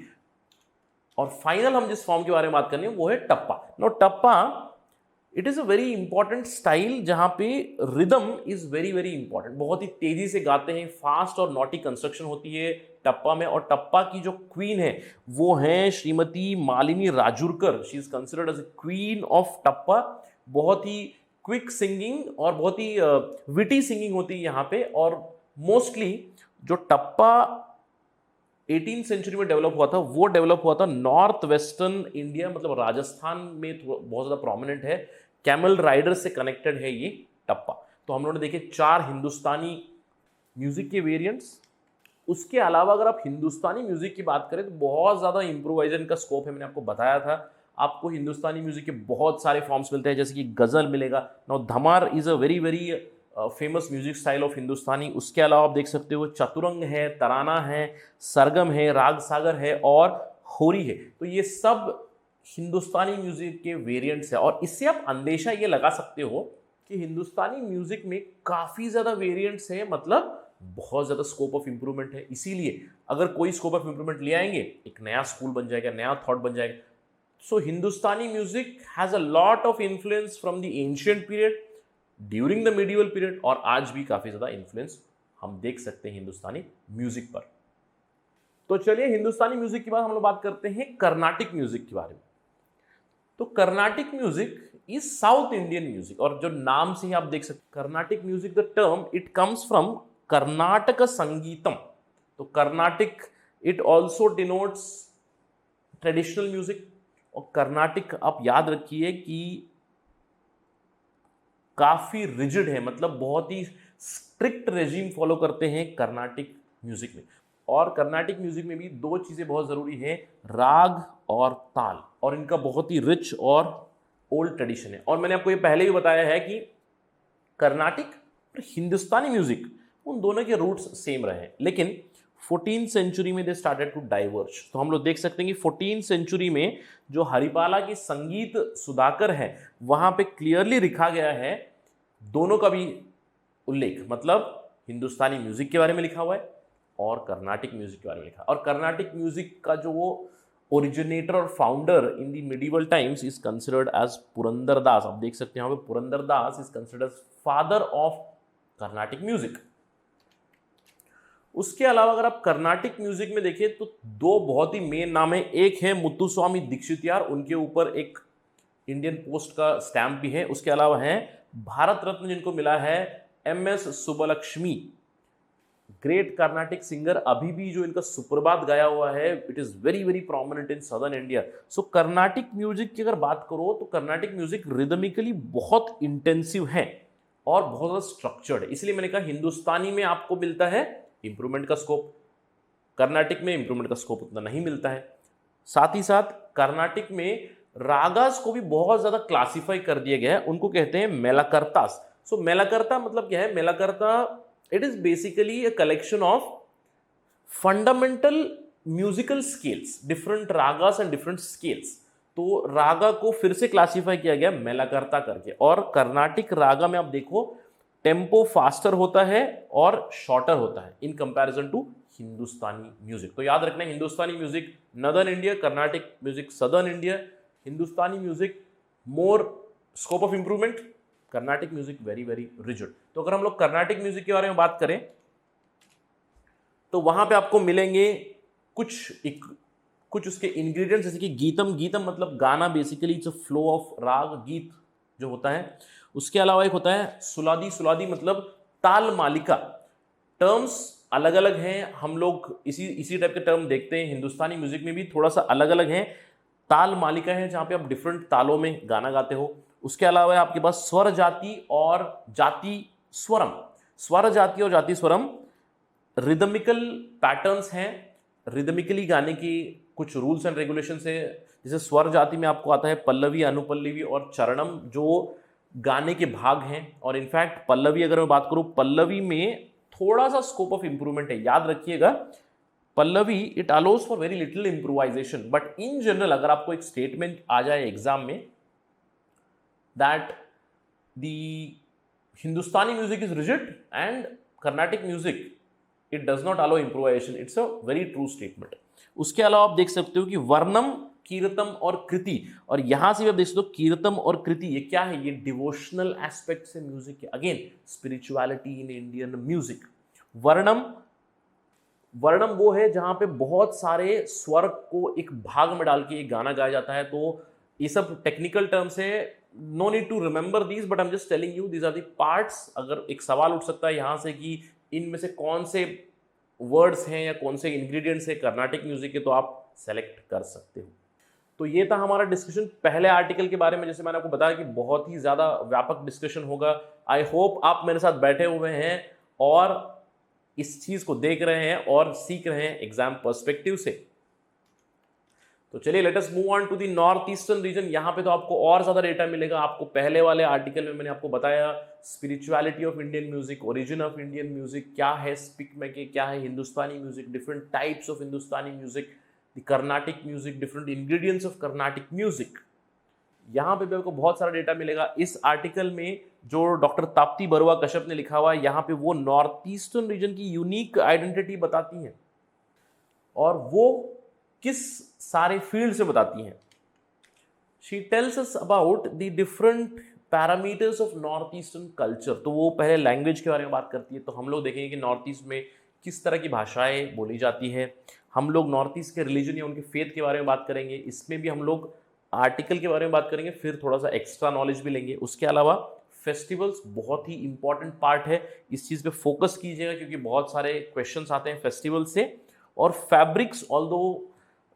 और फाइनल हम जिस फॉर्म के बारे में बात करनी है वो है tappa. No tappa it is a very important style जहाँ पे rhythm is very very important. बहुत ही तेजी से गाते हैं, फास्ट और नॉटी कंस्ट्रक्शन होती है टप्पा में। और टप्पा की जो क्वीन है वो है Shrimati Malini Rajurkar. She is considered as a queen of tappa. बहुत ही क्विक सिंगिंग और बहुत ही विटी सिंगिंग होती है यहाँ पे। और मोस्टली जो टप्पा 18th सेंचुरी में डेवलप हुआ था वो डेवलप हुआ था नॉर्थ वेस्टर्न इंडिया, मतलब राजस्थान में बहुत ज़्यादा प्रोमिनेंट है। कैमल राइडर से कनेक्टेड है ये टप्पा। तो हम लोगों ने देखे 4 हिंदुस्तानी म्यूजिक के वेरिएंट्स। उसके अलावा अगर आप हिंदुस्तानी म्यूजिक की बात करें तो बहुत ज़्यादा इम्प्रोवाइजेशन का स्कोप है। मैंने आपको बताया था आपको हिंदुस्तानी म्यूजिक के बहुत सारे फॉर्म्स मिलते हैं, जैसे कि गज़ल मिलेगा। Now Dhamar is a very very famous music style of Hindustani. उसके अलावा आप देख सकते हो चतुरंग है, तराना है, सरगम है, राग सागर है और होरी है। तो ये सब हिंदुस्तानी म्यूजिक के वेरिएंट्स है। और इससे आप अंदेशा ये लगा सकते हो कि हिंदुस्तानी म्यूजिक में काफ़ी ज़्यादा वेरिएंट्स है, मतलब बहुत ज़्यादा स्कोप ऑफ इंप्रूवमेंट है। इसीलिए अगर कोई स्कोप ऑफ इंप्रूवमेंट ले आएंगे एक नया स्कूल बन जाएगा, नया थॉट बन जाएगा। So Hindustani music has a lot of influence from the ancient period, during the medieval period, और आज भी काफ़ी ज़्यादा इन्फ्लुएंस हम देख सकते हैं हिंदुस्तानी म्यूजिक पर। तो चलिए हिंदुस्तानी म्यूजिक के बाद हम लोग बात करते हैं कर्नाटिक म्यूजिक के बारे में। तो Carnatic music is South Indian music. और जो नाम से ही आप देख सकते Carnatic music, the term it comes from Karnataka Sangeetam. तो Carnatic it also denotes traditional music. और कर्नाटिक आप याद रखिए कि काफ़ी रिजिड है, मतलब बहुत ही स्ट्रिक्ट रेजिम फॉलो करते हैं कर्नाटिक म्यूजिक में। और कर्नाटिक म्यूजिक में भी 2 चीज़ें बहुत ज़रूरी हैं, राग और ताल। और इनका बहुत ही रिच और ओल्ड ट्रेडिशन है। और मैंने आपको ये पहले भी बताया है कि कर्नाटिक और हिंदुस्तानी म्यूजिक उन दोनों के रूट्स सेम रहे, लेकिन 14th सेंचुरी में दे स्टार्टेड टू डाइवर्ज। तो हम लोग देख सकते हैं कि 14th सेंचुरी में जो हरिपाला की संगीत सुधाकर है वहां पे क्लियरली लिखा गया है, दोनों का भी उल्लेख, मतलब हिंदुस्तानी म्यूजिक के बारे में लिखा हुआ है और कर्नाटिक म्यूजिक के बारे में लिखा है। और कर्नाटिक म्यूजिक का जो वो ओरिजिनेटर और founder in the medieval times is considered as Purandar Das. आप देख सकते हैं यहाँ पे Purandar Das is considered as father of Carnatic music. उसके अलावा अगर आप कर्नाटिक म्यूजिक में देखें तो दो बहुत ही मेन नाम है। एक है मुत्तुस्वामी दीक्षित यार, उनके ऊपर एक इंडियन पोस्ट का स्टैंप भी है। उसके अलावा है भारत रत्न जिनको मिला है MS Subbulakshmi, great Carnatic singer. अभी भी जो इनका सुप्रभात गाया हुआ है it is very very prominent in southern India. So Carnatic music की अगर बात करो तो कर्नाटिक म्यूजिक रिदमिकली बहुत इंटेंसिव है और बहुत ज़्यादा स्ट्रक्चर्ड है। इसलिए मैंने कहा हिंदुस्तानी में आपको मिलता है इंप्रूवमेंट का स्कोप, कर्नाटिक में इंप्रूवमेंट का स्कोप उतना नहीं मिलता है। साथ ही साथ कर्नाटिक में रागास को भी बहुत ज्यादा क्लासिफाई कर दिया गया है, उनको कहते हैं मेलाकर्तास। सो मेलाकर्ता मतलब क्या है? Melakarta it is basically a collection of fundamental musical scales, different ragas and different scales. तो रागा को फिर से क्लासिफाई किया गया मेलाकर्ता करके। और कर्नाटिक रागा में आप देखो टेम्पो फास्टर होता है और शॉर्टर होता है in comparison to Hindustani music. तो याद रखना Hindustani music northern India, Carnatic music southern India. Hindustani music more scope of improvement, Carnatic music very very rigid. तो अगर हम लोग कर्नाटिक म्यूजिक के बारे में बात करें तो वहां पे आपको मिलेंगे कुछ उसके इंग्रेडिएंट्स, जैसे कि गीतम। गीतम मतलब गाना, basically it's a flow of राग, गीत जो होता है। उसके अलावा एक होता है सुलादी। सुलादी मतलब ताल मालिका। टर्म्स अलग अलग हैं, हम लोग इसी टाइप के टर्म देखते हैं हिंदुस्तानी म्यूजिक में भी, थोड़ा सा अलग अलग हैं। ताल मालिका है जहां पे आप डिफरेंट तालों में गाना गाते हो। उसके अलावा आपके पास स्वर जाति और जाति स्वरम। स्वर जाति और जाति स्वरम रिदमिकल पैटर्न्स हैं, रिदमिकली गाने की कुछ रूल्स एंड रेगुलेशंस है। जैसे स्वर जाति में आपको आता है पल्लवी, अनुपल्लवी और चरणम, जो गाने के भाग हैं। और इनफैक्ट पल्लवी अगर मैं बात करूं, पल्लवी में थोड़ा सा स्कोप ऑफ इंप्रूवमेंट है। याद रखिएगा Pallavi it allows for very little improvisation, but in general अगर आपको एक स्टेटमेंट आ जाए एग्जाम में that the Hindustani music is rigid and Carnatic music it does not allow improvisation, it's a very true statement. उसके अलावा आप देख सकते हो कि वर्णम, कीर्तम और कृति। और यहां से भी आप देख सकते हो कीर्तम और कृति ये क्या है? ये डिवोशनल एस्पेक्ट से म्यूजिक है, again spirituality in Indian music. Varnam, varnam वो है जहां पे बहुत सारे स्वर को एक भाग में डाल के एक गाना गाया जाता है। तो ये सब टेक्निकल टर्म्स है, no need to remember these, but I am just telling you these are the parts. अगर एक सवाल उठ सकता है यहां से कि इनमें से कौन से वर्ड्स हैं या कौन से इंग्रेडिएंट्स हैं कर्नाटिक म्यूजिक के, तो आप सेलेक्ट कर सकते हो। तो ये था हमारा डिस्कशन पहले आर्टिकल के बारे में। जैसे मैंने आपको बताया कि बहुत ही ज़्यादा व्यापक डिस्कशन होगा। आई होप आप मेरे साथ बैठे हुए हैं और इस चीज़ को देख रहे हैं और सीख रहे हैं एग्जाम पर्सपेक्टिव से। तो चलिए let us move on to the north eastern region. यहाँ पे तो आपको और ज़्यादा डेटा मिलेगा। आपको पहले वाले आर्टिकल में मैंने आपको बताया spirituality of Indian music, origin of Indian music क्या है, स्पीक में के क्या है Hindustani music, different types of Hindustani music, the Carnatic music, different ingredients of Carnatic music. यहाँ पे भी आपको बहुत सारा डेटा मिलेगा। इस आर्टिकल में जो डॉक्टर ताप्ती बरुआ कश्यप ने लिखा हुआ है, यहाँ पे वो नॉर्थ ईस्टर्न रीजन की यूनिक आइडेंटिटी बताती हैं और वो किस सारे फील्ड से बताती हैं। She tells us about the different parameters of north eastern culture. तो वो पहले लैंग्वेज के बारे में बात करती है। तो हम लोग देखेंगे कि नॉर्थ ईस्ट में किस तरह की भाषाएं बोली जाती है। हम लोग नॉर्थ ईस्ट के रिलीजन या उनके फेथ के बारे में बात करेंगे। इसमें भी हम लोग आर्टिकल के बारे में बात करेंगे, फिर थोड़ा सा एक्स्ट्रा नॉलेज भी लेंगे। उसके अलावा फेस्टिवल्स बहुत ही इंपॉर्टेंट पार्ट है, इस चीज़ पे फोकस कीजिएगा क्योंकि बहुत सारे क्वेश्चंस आते हैं फेस्टिवल से। और फैब्रिक्स, ऑल्दो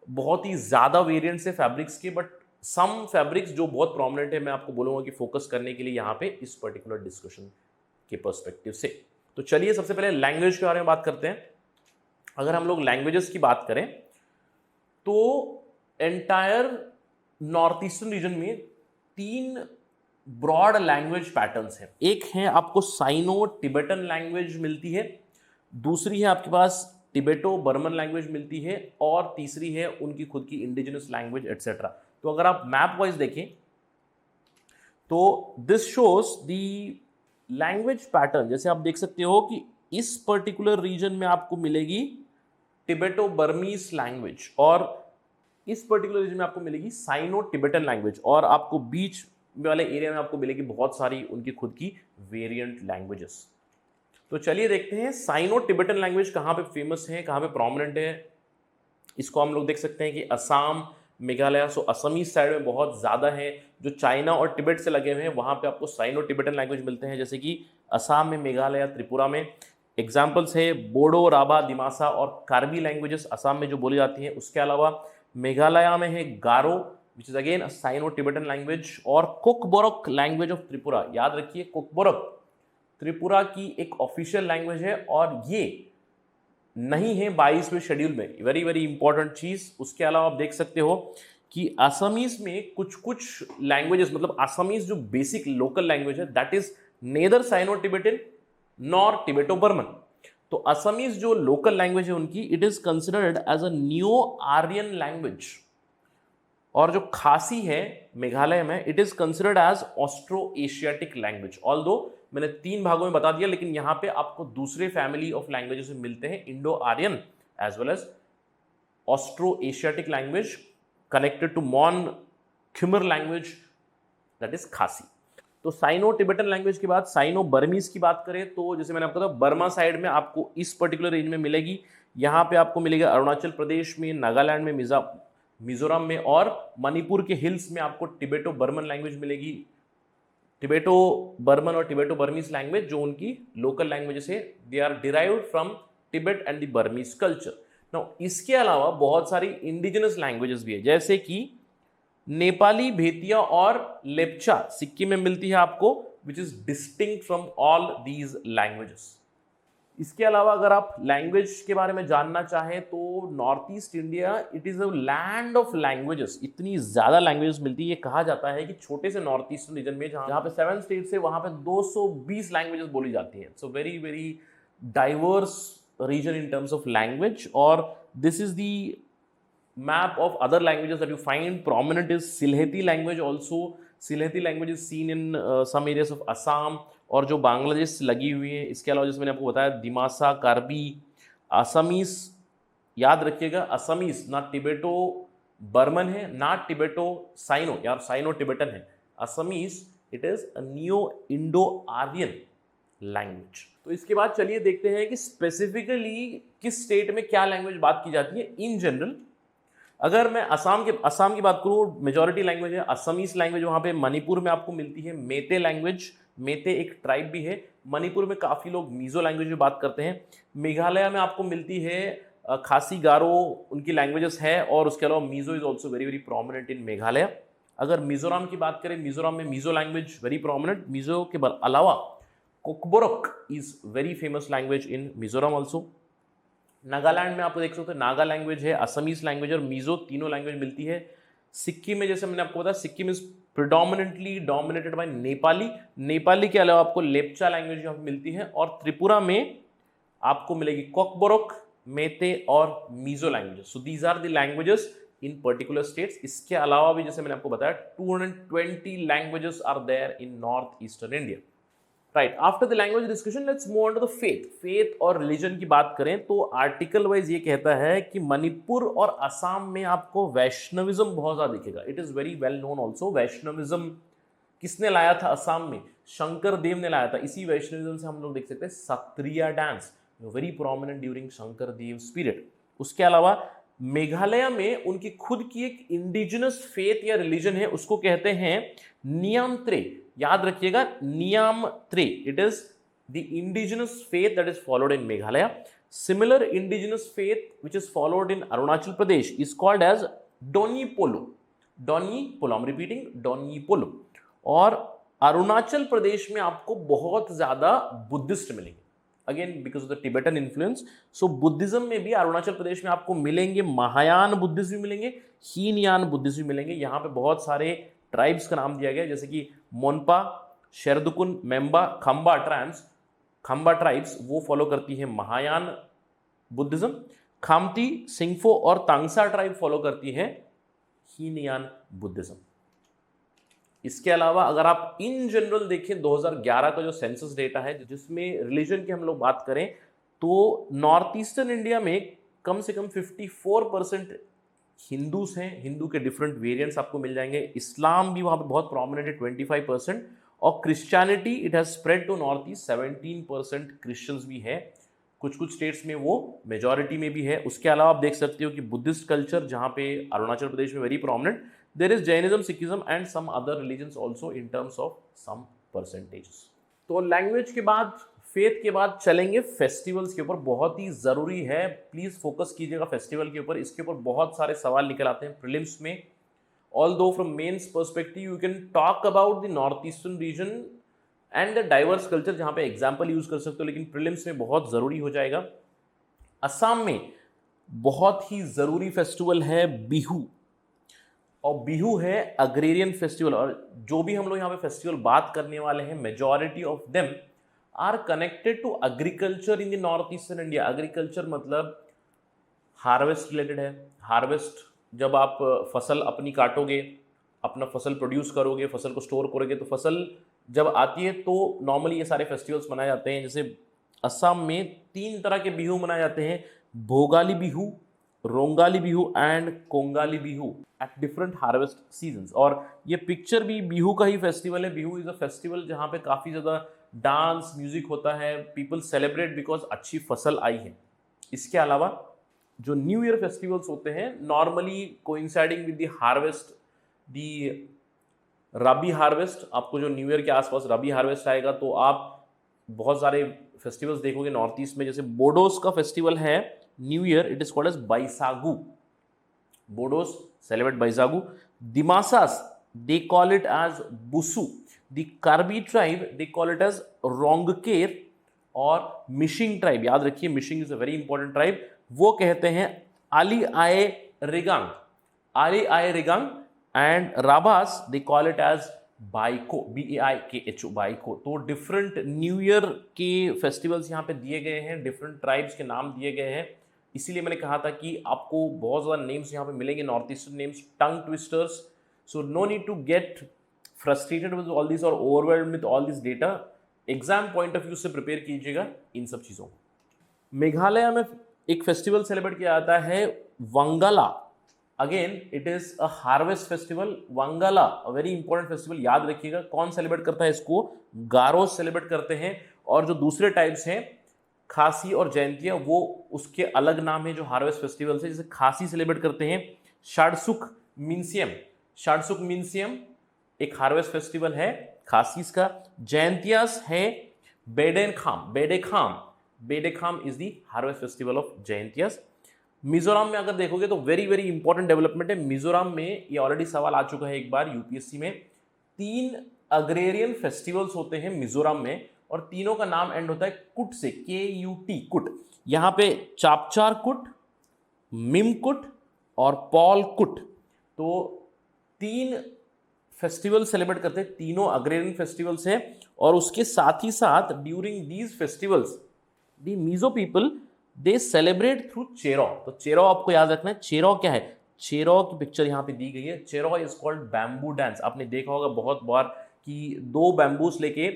बहुत ही ज़्यादा वेरिएंट्स है फैब्रिक्स के, बट सम फैब्रिक्स जो बहुत प्रोमिनेंट है मैं आपको बोलूँगा कि फोकस करने के लिए यहाँ पे इस पर्टिकुलर डिस्कशन के पर्सपेक्टिव से। तो चलिए सबसे पहले लैंग्वेज के बारे में बात करते हैं। अगर हम लोग लैंग्वेजेस की बात करें तो एंटायर नॉर्थ ईस्टर्न रीजन में 3 ब्रॉड लैंग्वेज पैटर्न्स हैं। एक है आपको साइनो टिबेटन लैंग्वेज मिलती है, दूसरी है आपके पास टिबेटो बर्मन लैंग्वेज मिलती है, और तीसरी है उनकी खुद की इंडिजिनस लैंग्वेज एटसेट्रा। तो अगर आप मैप वाइज देखें तो this shows the language pattern. जैसे आप देख सकते हो कि इस पर्टिकुलर रीजन में आपको मिलेगी टिबेटो बर्मीज लैंग्वेज, और इस पर्टिकुलर रीजन में आपको मिलेगी साइनो टिबेटन लैंग्वेज, और आपको बीच वाले एरिया में आपको मिलेगी बहुत सारी उनकी खुद की वेरिएंट लैंग्वेजेस। तो चलिए देखते हैं साइनो टिबेटन लैंग्वेज कहाँ पे फेमस है, कहाँ पे प्रोमिनेंट है। इसको हम लोग देख सकते हैं कि असम, मेघालय, सो असमीज साइड में बहुत ज़्यादा है। जो चाइना और तिब्बत से लगे हुए हैं वहाँ पे आपको साइनो टिबेटन लैंग्वेज मिलते हैं, जैसे कि असम में, मेघालय, त्रिपुरा में। एग्जाम्पल्स है बोडो, राभा, दिमासा और कार्बी लैंग्वेजेस असम में जो बोली जाती हैं। उसके अलावा मेघालय में है Garo which is again Sino Tibetan language, और कोकबोरोक लैंग्वेज ऑफ त्रिपुरा। याद रखिए कोकबोरोक त्रिपुरा की एक ऑफिशियल लैंग्वेज है, और ये नहीं है 22वें शेड्यूल में, वेरी वेरी इंपॉर्टेंट चीज। उसके अलावा आप देख सकते हो कि असमीज में कुछ कुछ लैंग्वेजेस, मतलब असमीज जो बेसिक लोकल लैंग्वेज है that is neither Sino Tibetan nor Tibeto Burman. तो असमीज जो लोकल लैंग्वेज है उनकी, it is considered as a new Aryan language, और जो खासी है मेघालय में, it is considered as Austro Asiatic language. Although मैंने 3 भागों में बता दिया, लेकिन यहां पे आपको दूसरे फैमिली ऑफ लैंग्वेजेस मिलते हैं, Indo Aryan as well as Austro Asiatic language connected to Mon Khmer language that is Khasi. तो साइनो टिबेटन लैंग्वेज के बाद साइनो बर्मीज की बात करें तो जैसे मैंने आपको बताया बर्मा साइड में आपको इस पर्टिकुलर रेंज में मिलेगी। यहाँ पे आपको मिलेगा अरुणाचल प्रदेश में, नागालैंड में, मिजोरम में, और मणिपुर के हिल्स में आपको टिबेटो बर्मन लैंग्वेज मिलेगी। टिबेटो बर्मन और टिबेटो बर्मीज लैंग्वेज जो उनकी लोकल लैंग्वेजेस है, they are derived from Tibet and the Burmese culture. Now इसके अलावा बहुत सारी इंडिजिनस लैंग्वेजेस भी है, जैसे कि नेपाली, भेतिया और लेप्चा सिक्किम में मिलती है आपको, which is distinct from all these languages. इसके अलावा अगर आप लैंग्वेज के बारे में जानना चाहें तो north east India it is a land of languages. इतनी ज्यादा लैंग्वेजेस मिलती है, ये कहा जाता है कि छोटे से नॉर्थ ईस्टर्न रीजन में जहां पे 7 स्टेट्स है वहां पे 220 लैंग्वेजेस बोली जाती है। So very very diverse region in terms of language. और this is the map of other languages that you find prominent is Sylheti language also. Sylheti language is seen in some areas of Assam, और जो बांग्लादेश से लगी हुई है। इसके अलावा जैसे मैंने आपको बताया दिमासा, कार्बी, असमीस। याद रखिएगा असमीस ना टिबेटो बर्मन है ना टिबेटो साइनो, यार साइनो टिबेटन है। Assamese it is a new Indo Aryan language. तो इसके बाद चलिए देखते हैं कि स्पेसिफिकली किस स्टेट में क्या लैंग्वेज बात की जाती है इन जनरल। अगर मैं असम की बात करूँ, मेजॉरिटी लैंग्वेज है असमीज लैंग्वेज वहाँ पे। मणिपुर में आपको मिलती है मेते लैंग्वेज, मेते एक ट्राइब भी है। मणिपुर में काफ़ी लोग मीजो लैंग्वेज में बात करते हैं। मेघालय में आपको मिलती है खासी, गारो उनकी लैंग्वेजेस है, और उसके अलावा Mizo is also very very prominent in Meghalaya. अगर मिजोरम की बात करें, मिजोरम में Mizo language very prominent. Mizo के अलावा Kokborok is very famous language in Mizoram also. Nagaland में आपको देख सकते हो नागा लैंग्वेज है, असमीज लैंग्वेज और मीजो तीनों लैंग्वेज मिलती है। सिक्किम में जैसे मैंने आपको बताया Sikkim is predominantly dominated by Nepali. Nepali के अलावा आपको लेप्चा लैंग्वेज यहाँ पे मिलती है, और त्रिपुरा में आपको मिलेगी कोकबोरोक, मेते और Mizo languages. So these are the languages in particular states. इसके अलावा भी जैसे मैंने आपको बताया 220 languages are there in north eastern India. Right, after the language discussion let's move on to the faith और रिलीजन की बात करें तो आर्टिकल वाइज ये कहता है कि मणिपुर और असम में आपको वैष्णविज्म बहुत ज्यादा दिखेगा। It is very well known also. Vaishnavism किसने लाया था असम में? शंकर देव ने लाया था। इसी वैष्णविज्म से हम लोग देख सकते हैं Sattriya dance, very prominent during Shankar Dev period. उसके अलावा मेघालय में उनकी खुद की एक इंडिजिनस फेथ या रिलीजन है, उसको कहते हैं नियामत्रे। याद रखिएगा Niamtre, it is the indigenous faith that is followed in Meghalaya. Similar indigenous faith which is followed in Arunachal Pradesh is called as Donyi Polo. Donyi Polo, I am repeating, Donyi Polo. और अरुणाचल प्रदेश में आपको बहुत ज्यादा बुद्धिस्ट मिलेंगे, again because of the Tibetan influence. So Buddhism में भी अरुणाचल प्रदेश में आपको मिलेंगे, महायान बुद्धिस्ट भी मिलेंगे, हीनयान बुद्धिस्ट भी मिलेंगे। यहाँ पे बहुत सारे ट्राइब्स का नाम दिया गया, जैसे कि मोनपा, शेरदुकुन, मेम्बा, खम्बा ट्राइब्स वो फॉलो करती है महायान बुद्धिज्म। खामती, सिंगफो और तांगसा ट्राइब फॉलो करती है हीनयान बुद्धिज्म। इसके अलावा अगर आप इन जनरल देखें 2011 का जो सेंसस डेटा है जिसमें रिलीजन की हम लोग बात करें, तो नॉर्थ ईस्टर्न इंडिया में कम से कम 54% हिंदूज हैं। हिंदू के डिफरेंट वेरिएंट्स आपको मिल जाएंगे। इस्लाम भी वहाँ पे बहुत प्रोमिनेंट है 25%, और Christianity it has spread to north east 17% Christians भी है। कुछ कुछ स्टेट्स में वो मेजॉरिटी में भी है। उसके अलावा आप देख सकते हो कि बुद्धिस्ट कल्चर जहाँ पे अरुणाचल प्रदेश में very prominent, there is Jainism, Sikhism and some other religions also in terms of some percentages. तो लैंग्वेज के बाद, फेथ के बाद चलेंगे फेस्टिवल्स के ऊपर। बहुत ही ज़रूरी है, प्लीज़ फोकस कीजिएगा फेस्टिवल के ऊपर। इसके ऊपर बहुत सारे सवाल निकल आते हैं प्रीलिम्स में। Although from mains perspective you can talk about the north eastern region and the diverse culture, जहाँ पे एग्जाम्पल यूज़ कर सकते हो, लेकिन प्रीलिम्स में बहुत ज़रूरी हो जाएगा। असम में बहुत ही ज़रूरी फेस्टिवल है बिहू, और बिहू है अग्रेरियन फेस्टिवल। और जो भी हम लोग यहाँ पे फेस्टिवल बात करने वाले हैं, majority of them are connected to agriculture in the north eastern India. Agriculture मतलब हार्वेस्ट रिलेटेड है। हार्वेस्ट, जब आप फसल अपनी काटोगे, अपना फसल प्रोड्यूस करोगे, फसल को स्टोर करोगे, तो फसल जब आती है तो नॉर्मली ये सारे फेस्टिवल्स मनाए जाते हैं। जैसे असम में 3 तरह के बिहू मनाए जाते हैं, Bhogali Bihu, Rongali Bihu and Kongali Bihu at different harvest seasons. और ये पिक्चर भी बिहू का ही फेस्टिवल है। बिहू इज़ अ फेस्टिवल जहाँ पे काफ़ी ज़्यादा डांस म्यूजिक होता है, पीपल सेलिब्रेट बिकॉज अच्छी फसल आई है। इसके अलावा जो न्यू ईयर फेस्टिवल्स होते हैं, normally coinciding with the harvest, the rabi harvest, आपको जो न्यू ईयर के आसपास रबी हार्वेस्ट आएगा तो आप बहुत सारे फेस्टिवल्स देखोगे नॉर्थ ईस्ट में। जैसे बोडोस का फेस्टिवल है new year, it is called as Baisagu. Bodos celebrate Baisagu. Dimasas they call it as Busu. The Karbi tribe they call it as Rongker. और मिशिंग ट्राइब, याद रखिए Mishing is a very important tribe, वो कहते हैं Ali Aye Ligang, Ali Aye Ligang. And Rabas they call it as Baikho, BAIKHO, Baikho. तो डिफरेंट न्यू ईयर के festivals यहाँ पे दिए गए हैं, डिफरेंट ट्राइब्स के नाम दिए गए हैं। इसीलिए मैंने कहा था कि आपको बहुत ज़्यादा नेम्स यहाँ पे मिलेंगे, north eastern names, tongue twisters. So no need to get frustrated with all this और overwhelmed with all this data. Exam point of view से प्रिपेयर कीजिएगा इन सब चीज़ों को। मेघालय में एक फेस्टिवल सेलिब्रेट किया जाता है Wangala. Again it is a harvest festival. Wangala a very important festival, याद रखिएगा। कौन सेलिब्रेट करता है इसको? गारोस सेलिब्रेट करते हैं। और जो दूसरे टाइप्स हैं खासी और जयंतिया, वो उसके अलग नाम है जो हार्वेस्ट फेस्टिवल्स है। जैसे खासी सेलिब्रेट करते हैं शाडसुक मिनसियम, शाडसुक मिनसियम एक हार्वेस्ट फेस्टिवल है खासीस का। जयंतियास है Behdienkhlam, Behdienkhlam is the harvest festival of Jaintias. Mizoram में अगर देखोगे तो वेरी वेरी इंपॉर्टेंट डेवलपमेंट है मिजोरम में। ये ऑलरेडी सवाल आ चुका है एक बार यूपीएससी में। 3 अग्रेरियन फेस्टिवल्स होते हैं मिजोरम में, और तीनों का नाम एंड होता है कुट से, KUT, कुट। यहाँ पे चापचार कुट, मिम कुट और पॉल कुट। तो 3 फेस्टिवल सेलिब्रेट करते हैं, तीनों अग्रेरियन फेस्टिवल्स हैं। और उसके साथ ही साथ during these festivals the Mizo people they celebrate through Chero. तो चेरो आपको याद रखना है। चेरो क्या है? चेरो की पिक्चर यहाँ पे दी गई है। Chero is called bamboo dance. आपने देखा होगा बहुत बार कि 2 बैम्बूस लेके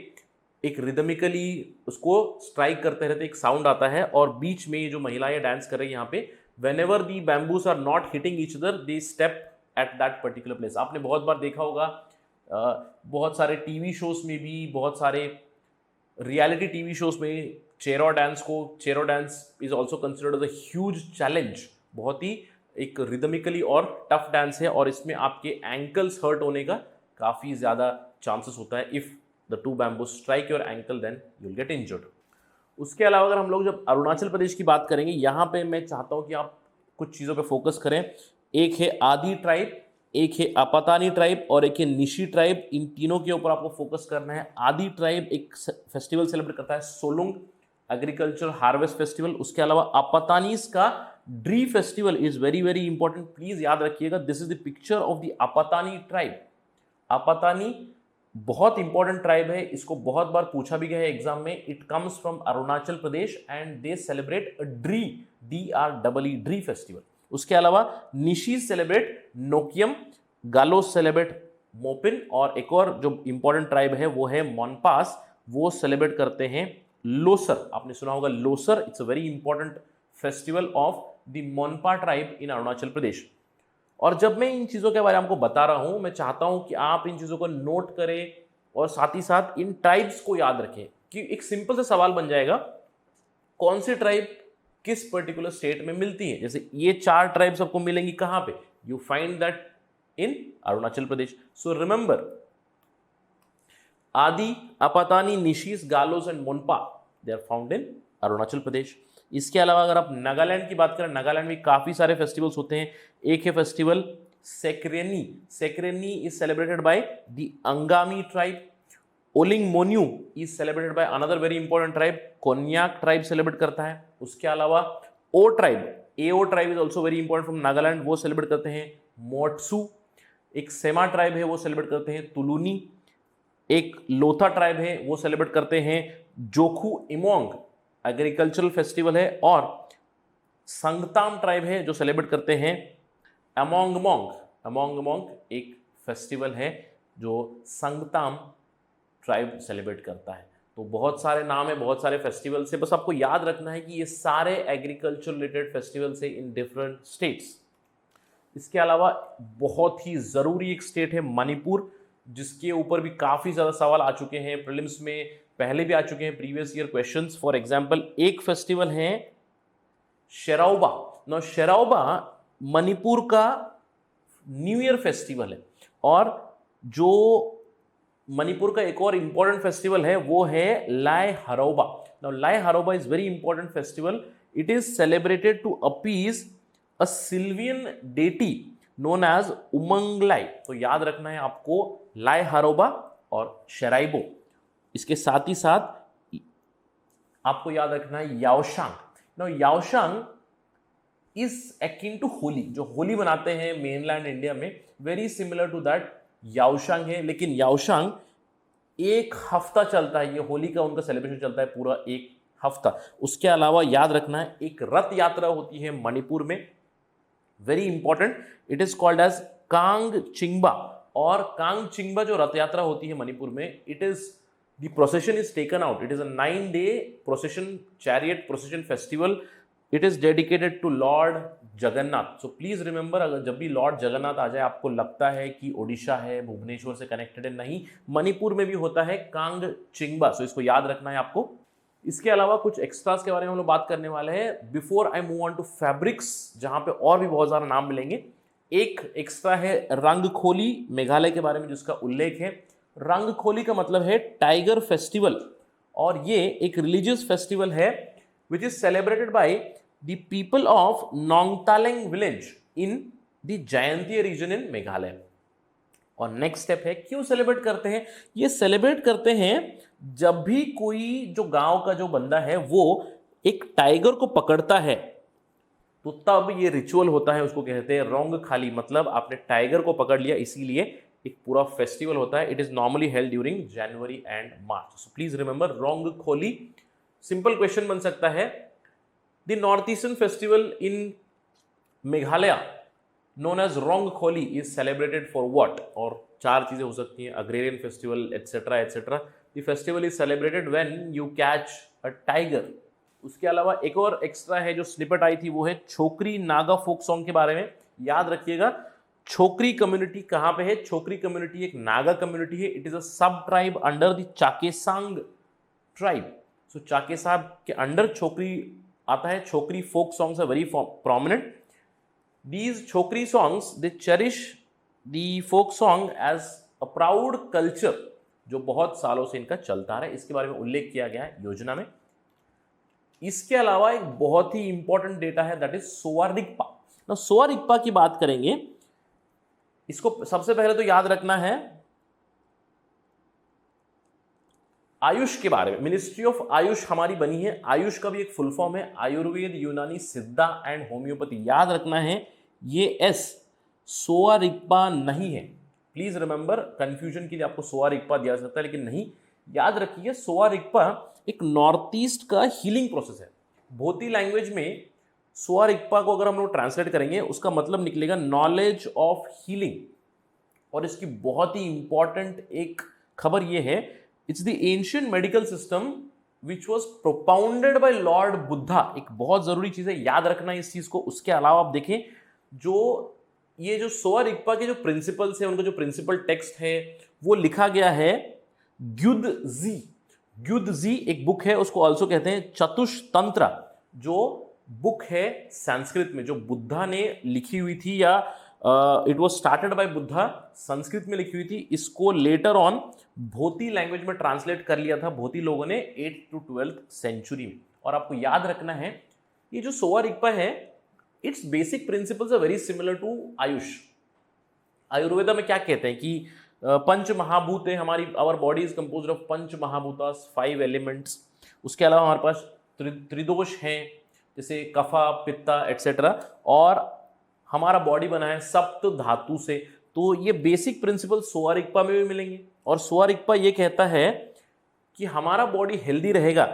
एक रिदमिकली उसको स्ट्राइक करते रहते, एक साउंड आता है, और बीच में जो महिलाएं डांस कर रही है यहाँ पे, whenever the bamboos are not hitting each other they step at that particular place। आपने बहुत बार देखा होगा, बहुत सारे टीवी शोज में भी, बहुत सारे रियलिटी टीवी शोज में Cheraw dance is also considered as a huge challenge. बहुत ही एक रिदमिकली और टफ डांस है, और इसमें आपके एंकल्स हर्ट होने का काफ़ी ज़्यादा चांसेस होता है। If the 2 bamboos strike your ankle then you will get injured. उसके अलावा अगर हम लोग जब अरुणाचल प्रदेश की बात करेंगे, यहाँ पे मैं चाहता हूँ कि आप कुछ चीज़ों पे फोकस करें। एक है आदि ट्राइब, एक है अपतानी ट्राइब और एक है निशी ट्राइब। इन तीनों के ऊपर आपको फोकस करना है। आदि ट्राइब एक फेस्टिवल सेलिब्रेट करता है सोलुंग, एग्रीकल्चर हार्वेस्ट फेस्टिवल। उसके अलावा अपतानीस का Dree festival is very very important, please याद रखिएगा। This is the picture of the Apatani tribe. Apatani बहुत इंपॉर्टेंट ट्राइब है, इसको बहुत बार पूछा भी गया है एग्जाम में। It comes from Arunachal Pradesh and they celebrate Dree, Dree festival. उसके अलावा निशीज सेलिब्रेट नोकियम, गालोस सेलिब्रेट मोपिन, और एक और जो इंपॉर्टेंट ट्राइब है वो है मोनपास, वो सेलिब्रेट करते हैं लोसर। आपने सुना होगा Losar, it's a very important festival of the Monpa tribe in Arunachal Pradesh. और जब मैं इन चीज़ों के बारे में आपको बता रहा हूं, मैं चाहता हूं कि आप इन चीज़ों को नोट करें और साथ ही साथ इन ट्राइब्स को याद रखें, कि एक सिंपल सा सवाल बन जाएगा, कौन सी ट्राइब किस पर्टिकुलर स्टेट में मिलती है। जैसे ये 4 ट्राइब्स आपको मिलेंगी कहां पे, you find that in Arunachal Pradesh. So remember, Adi, Apatani, Nishis, Galos and Monpa, they are found in Arunachal Pradesh. इसके अलावा अगर आप नागालैंड की बात करें, नागालैंड में काफ़ी सारे फेस्टिवल्स होते हैं। एक है festival Sekrenyi, Sekrenyi is celebrated by the Angami tribe. Oling Monyu is celebrated by another very important tribe, Konyak tribe celebrate करता है। उसके अलावा Ao tribe, Ao tribe is also very important from Nagaland, वो सेलिब्रेट करते हैं मोट्सू। एक सेमा ट्राइब है, वो सेलिब्रेट करते हैं तुलुनी। एक लोथा ट्राइब है, वो सेलिब्रेट करते हैं जोखू इमोंग, एग्रीकल्चरल फेस्टिवल है। और संगताम ट्राइब है जो सेलिब्रेट करते हैं अमोंग मोंग, अमोंग मोंग एक फेस्टिवल है जो संगताम ट्राइब सेलिब्रेट करता है। तो बहुत सारे नाम है, बहुत सारे फेस्टिवल से, बस आपको याद रखना है कि ये सारे एग्रीकल्चर रिलेटेड फेस्टिवल से इन डिफरेंट स्टेट्स। इसके अलावा बहुत ही ज़रूरी एक स्टेट है मणिपुर, जिसके ऊपर भी काफ़ी ज़्यादा सवाल आ चुके हैं प्रीलिम्स में, पहले भी आ चुके हैं previous year questions. For example एक फेस्टिवल है शेराओबा। नो शेराओबा मणिपुर का न्यू ईयर फेस्टिवल है। और जो मणिपुर का एक और इंपॉर्टेंट फेस्टिवल है वो है लाई हरोबा। Now Lai Haraoba is very important festival. It is celebrated to appease a sylvan deity known as Umang Lai. तो याद रखना है आपको लाई हरोबा और शेराइबो। इसके साथ ही साथ आपको याद रखना है Yaoshang. Now Yaoshang is akin to Holi, जो होली मनाते हैं मेनलैंड इंडिया में, very similar to that Yaoshang है। लेकिन याओशांग एक हफ्ता चलता है, ये होली का उनका सेलिब्रेशन चलता है पूरा एक हफ्ता। उसके अलावा याद रखना है एक रथ यात्रा होती है मणिपुर में, very important, it is called as Kang Chingba. और कांग चिंगबा जो रथ यात्रा होती है मणिपुर में, it is the procession is taken out, it is a 9-day procession, chariot procession festival. It is dedicated to Lord Jagannath. So please remember, अगर जब भी लॉर्ड जगन्नाथ आ जाए, आपको लगता है कि ओडिशा है, भुवनेश्वर से कनेक्टेड है, नहीं, मणिपुर में भी होता है कांग चिंगबा। सो इसको याद रखना है आपको। इसके अलावा कुछ एक्स्ट्रास के बारे में हम लोग बात करने वाले हैं before I move on to fabrics, जहां पे और भी बहुत सारा नाम मिलेंगे। एक एक्स्ट्रा है रंगखोली, मेघालय के बारे में जिसका उल्लेख है। रंगखोली का मतलब है टाइगर फेस्टिवल, और ये एक रिलीजियस फेस्टिवल है which is celebrated by the people of Nongtalang village in the Jaintia region in Meghalaya. और नेक्स्ट स्टेप है, क्यों सेलिब्रेट करते हैं? ये सेलिब्रेट करते हैं जब भी कोई जो गांव का जो बंदा है वो एक टाइगर को पकड़ता है, तो तब ये रिचुअल होता है, उसको कहते हैं रोंगखाली, मतलब आपने टाइगर को पकड़ लिया, इसीलिए एक पूरा फेस्टिवल होता है। It is normally held during January and March. So please remember Rongkholi. Simple question बन सकता है, the north eastern festival in Meghalaya known as Rongkholi is celebrated for what? और 4 चीजें हो सकती हैं, agrarian festival etcetera etcetera. The festival is celebrated when you catch a tiger. उसके अलावा एक और एक्स्ट्रा है जो स्निपेट आई थी, वो है छोकरी नागा फोक सॉन्ग के बारे में। याद रखिएगा, छोकरी कम्युनिटी कहां पे है? छोकरी कम्युनिटी एक नागा कम्युनिटी है। It is a sub tribe under the Chakhesang tribe. So Chakhesang के अंडर छोकरी आता है। Chokri folk songs are very prominent. These Chokri songs they cherish the folk song as a proud culture, जो बहुत सालों से इनका चलता रहा है। इसके बारे में उल्लेख किया गया है योजना में। इसके अलावा एक बहुत ही इंपॉर्टेंट डेटा है, दैट इज सोआ रिग्पा। ना सोआ रिग्पा की बात करेंगे, इसको सबसे पहले तो याद रखना है आयुष के बारे में। मिनिस्ट्री ऑफ आयुष हमारी बनी है। आयुष का भी एक फुल फॉर्म है आयुर्वेद, यूनानी, सिद्धा एंड होम्योपैथी। याद रखना है ये एस सोआ रिग्पा नहीं है, प्लीज रिमेंबर, कंफ्यूजन के लिए आपको सोआ रिगपा दिया जा सकता है, लेकिन नहीं, याद रखिए सोआ रिगपा एक नॉर्थ ईस्ट का हीलिंग प्रोसेस है। भोती लैंग्वेज में सोआ रिगपा को अगर हम लोग ट्रांसलेट करेंगे उसका मतलब निकलेगा नॉलेज ऑफ हीलिंग। और इसकी बहुत ही इंपॉर्टेंट एक खबर ये है, it's the ancient medical system which was propounded bye Lord Buddha. एक बहुत जरूरी चीज है, याद रखना इस चीज को। उसके अलावा आप देखें, जो ये जो सोआ रिगपा के जो प्रिंसिपल्स है, उनका जो प्रिंसिपल टेक्स्ट है वो लिखा गया है ग्युत्जी। ग्युत्जी एक बुक है, उसको ऑल्सो कहते हैं चतुष्तंत्र, जो बुक है संस्कृत में, जो बुद्धा ने लिखी हुई थी, या it was started by Buddha, Sanskrit में लिखी हुई थी। इसको लेटर ऑन भोती लैंग्वेज में ट्रांसलेट कर लिया था भोती लोगों ने 8th to 12th सेंचुरी में। और आपको याद रखना है, ये जो सोआ रिगपा है, it's basic principles are very similar to Ayush. Ayurveda में क्या कहते हैं कि पंच महाभूत है हमारी, our body is composed of पंच महाभूतास, 5 एलिमेंट्स। उसके अलावा हमारे पास त्रिदोष हैं, जैसे कफा, पित्ता एटसेट्रा, और हमारा बॉडी बना है सप्त धातु से। तो ये बेसिक प्रिंसिपल सोआ रिगपा में भी मिलेंगे। और सोआ रिगपा ये कहता है कि हमारा बॉडी हेल्दी रहेगा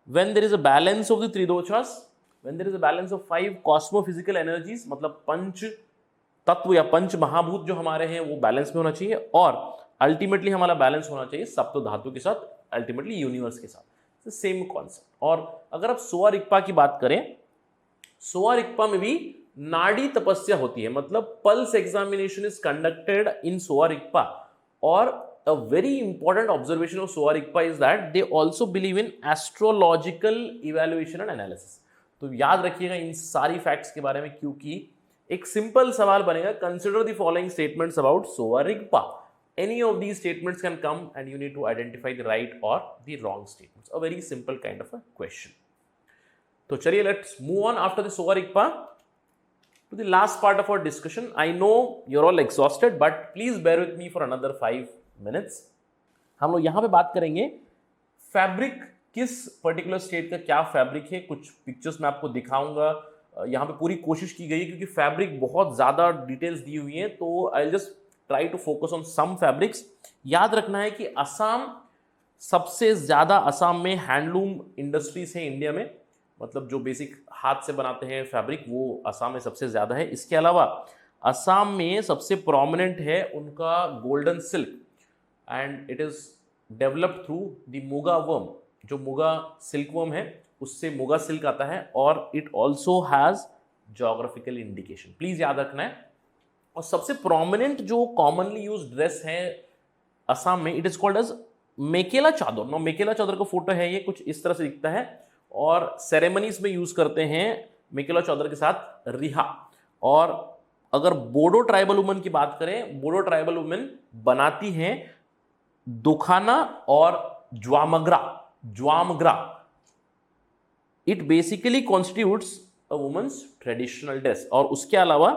when there is a balance of the त्रिदोषास, when there is a balance of 5 cosmophysical energies, मतलब पंच तत्व या पंच महाभूत जो हमारे हैं वो बैलेंस में होना चाहिए, और अल्टीमेटली हमारा बैलेंस होना चाहिए सप्त धातु के साथ, अल्टीमेटली यूनिवर्स के साथ। Same concept. और अगर आप सोआ रिगपा की बात करें, सोआ रिगपा में भी नाड़ी तपस्या होती है, मतलब pulse examination is conducted in सोआ रिगपा। और a very important observation of सोआ Rigpa is that they also believe in astrological evaluation and analysis। तो याद रखिएगा इन सारी फैक्ट्स के बारे में, क्योंकि एक सिंपल सवाल बनेगा, consider the following statements about सोआ Rigpa. Any of these statements can come and you need to identify the right or the wrong statements। A very simple kind of a question। तो चलिए let's move on after the सोआ Rigpa to the last part of our discussion। I know you're all exhausted, but please bear with me for another 5 minutes। हम लोग यहां पे बात करेंगे fabric, किस पर्टिकुलर स्टेट का क्या फैब्रिक है। कुछ पिक्चर्स मैं आपको दिखाऊंगा। यहाँ पे पूरी कोशिश की गई है, क्योंकि फैब्रिक बहुत ज़्यादा डिटेल्स दी हुई हैं, तो I just try to focus on some fabrics. याद रखना है कि असम सबसे ज़्यादा, असम में हैंडलूम इंडस्ट्रीज है इंडिया में, मतलब जो बेसिक हाथ से बनाते हैं फैब्रिक, वो असम में सबसे ज़्यादा है। इसके अलावा असम में सबसे प्रोमिनेंट है उनका golden silk, and it is developed through the muga worm. जो मुगा सिल्क वर्म है उससे मुगा सिल्क आता है, और it also has geographical indication, please याद रखना है। और सबसे प्रोमिनेंट जो कॉमनली यूज ड्रेस है असम में, इट इज़ कॉल्ड एज मेकेला चादर। नो, मेकेला चादर का फोटो है, ये कुछ इस तरह से दिखता है, और सेरेमनीज में यूज करते हैं मेकेला चादर के साथ रिहा। और अगर बोडो ट्राइबल वुमेन की बात करें, बोडो ट्राइबल वुमेन बनाती हैं दुखाना और Jwmgra. It basically constitutes a women's traditional dress. और उसके अलावा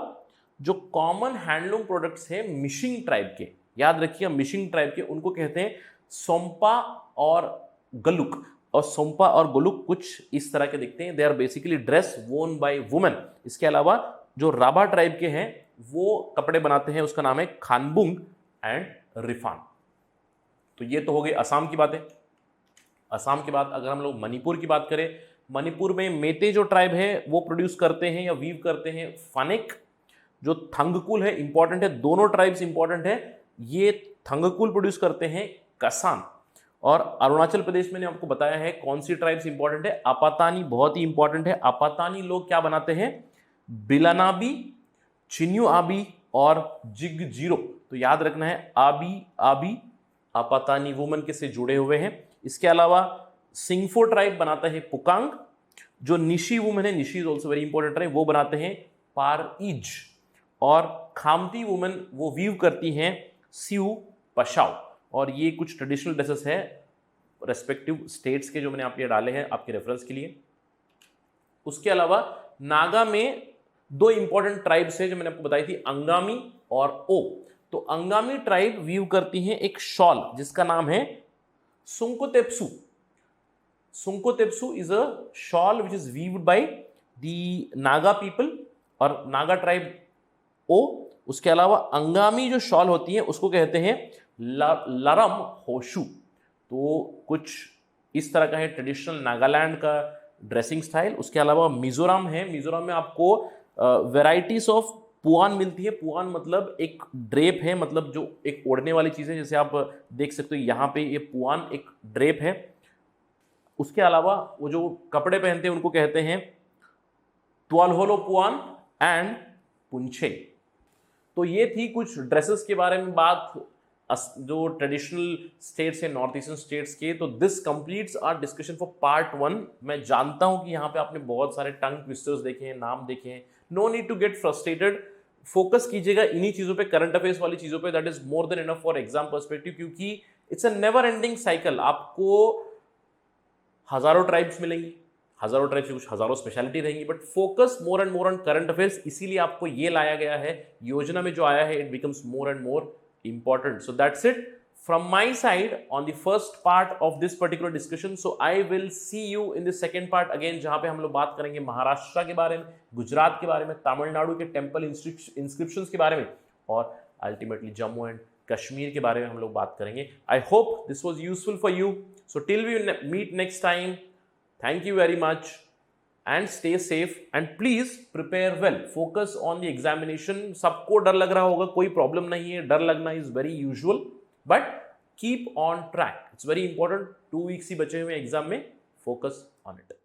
जो कॉमन हैंडलूम प्रोडक्ट्स हैं मिशिंग ट्राइब के, याद रखिए मिशिंग ट्राइब के, उनको कहते हैं सोम्पा और गलुक। और सोम्पा और गलुक कुछ इस तरह के दिखते हैं। दे आर बेसिकली ड्रेस वोन बाय वुमेन। इसके अलावा जो राभा ट्राइब के हैं वो कपड़े बनाते हैं, उसका नाम है खानबुंग एंड रिफान। तो ये तो हो गई असम की बातें। असम के बाद अगर हम लोग मणिपुर की बात करें, मणिपुर में मेते जो ट्राइब है वो प्रोड्यूस करते हैं या वीव करते हैं फनेक। जो थंगकुल है इंपॉर्टेंट है, दोनों ट्राइब्स इंपॉर्टेंट है। ये थंगकुल प्रोड्यूस करते हैं कसान। और अरुणाचल प्रदेश में आपको बताया है कौन सी ट्राइब्स इंपॉर्टेंट है, आपातानी बहुत ही इंपॉर्टेंट है। आपातानी लोग क्या बनाते हैं, बिलानाबी, चिन्यू आबी और जिगजीरो। तो याद रखना है आबी आपातानी वुमन के से जुड़े हुए हैं। इसके अलावा सिंगफो ट्राइब बनाता है पुकांग। जो निशी वुमन है, Nishi is also very important tribe, वो बनाते हैं पारइज। और खामती वुमन वो वीव करती हैं सिउ पशाओ। और ये कुछ ट्रेडिशनल ड्रेसेस है रेस्पेक्टिव स्टेट्स के, जो मैंने आप ये डाले हैं आपके रेफरेंस के लिए। उसके अलावा नागा में 2 इंपॉर्टेंट ट्राइब्स है जो मैंने आपको बताई थी, अंगामी और ओ। तो अंगामी ट्राइब वीव करती हैं एक शॉल जिसका नाम है Tsungkotepsu. Tsungkotepsu is a shawl which is weaved by the Naga people. और नागा ट्राइब ओ उसके अलावा अंगामी जो शॉल होती है उसको कहते हैं लरम होशु। तो कुछ इस तरह का है ट्रेडिशनल नागालैंड का ड्रेसिंग स्टाइल। उसके अलावा मिजोरम है, मिजोरम में आपको वेराइटीज ऑफ पुआन मिलती है। पुआन मतलब एक ड्रेप है, मतलब जो एक ओढ़ने वाली चीज़ है, जैसे आप देख सकते हो यहाँ पे ये पुआन एक ड्रेप है। उसके अलावा वो जो कपड़े पहनते हैं उनको कहते हैं त्वालहोलो पुआन एंड पुंछे। तो ये थी कुछ ड्रेसेस के बारे में बात, जो ट्रेडिशनल स्टेट्स है नॉर्थ ईस्टर्न स्टेट्स के। तो this completes our discussion for part 1। मैं जानता हूं कि यहाँ पे आपने बहुत सारे टंग ट्विस्टर्स देखे हैं, नाम देखे हैं। No need to get frustrated, focus कीजिएगा इन्हीं चीज़ों पे, करंट अफेयर्स वाली चीज़ों पे। That is more than enough for exam perspective, क्योंकि it's a never ending cycle. आपको हजारों ट्राइब्स मिलेंगी, हजारों ट्राइब्स से कुछ हजारों स्पेशलिटी रहेंगी, but focus more and more on current affairs. इसीलिए आपको ये लाया गया है, योजना में जो आया है, it becomes more and more important. So that's it from my side on the first part of this particular discussion. So I will see you in the second part again, जहां पे हम लोग बात करेंगे महाराष्ट्र के बारे में, गुजरात के बारे में, तमिलनाडु के टेम्पल इंस्क्रिप्शंस के बारे में, और अल्टीमेटली जम्मू एंड कश्मीर के बारे में हम लोग बात करेंगे। I hope this was useful for you. So till we meet next time, thank you very much and stay safe and please prepare well. Focus on the examination. सबको डर लग रहा होगा, कोई प्रॉब्लम नहीं है, डर लगना is very usual, but keep on track. It's very important. 2 weeks ही बचे हुए एग्जाम में, focus on it.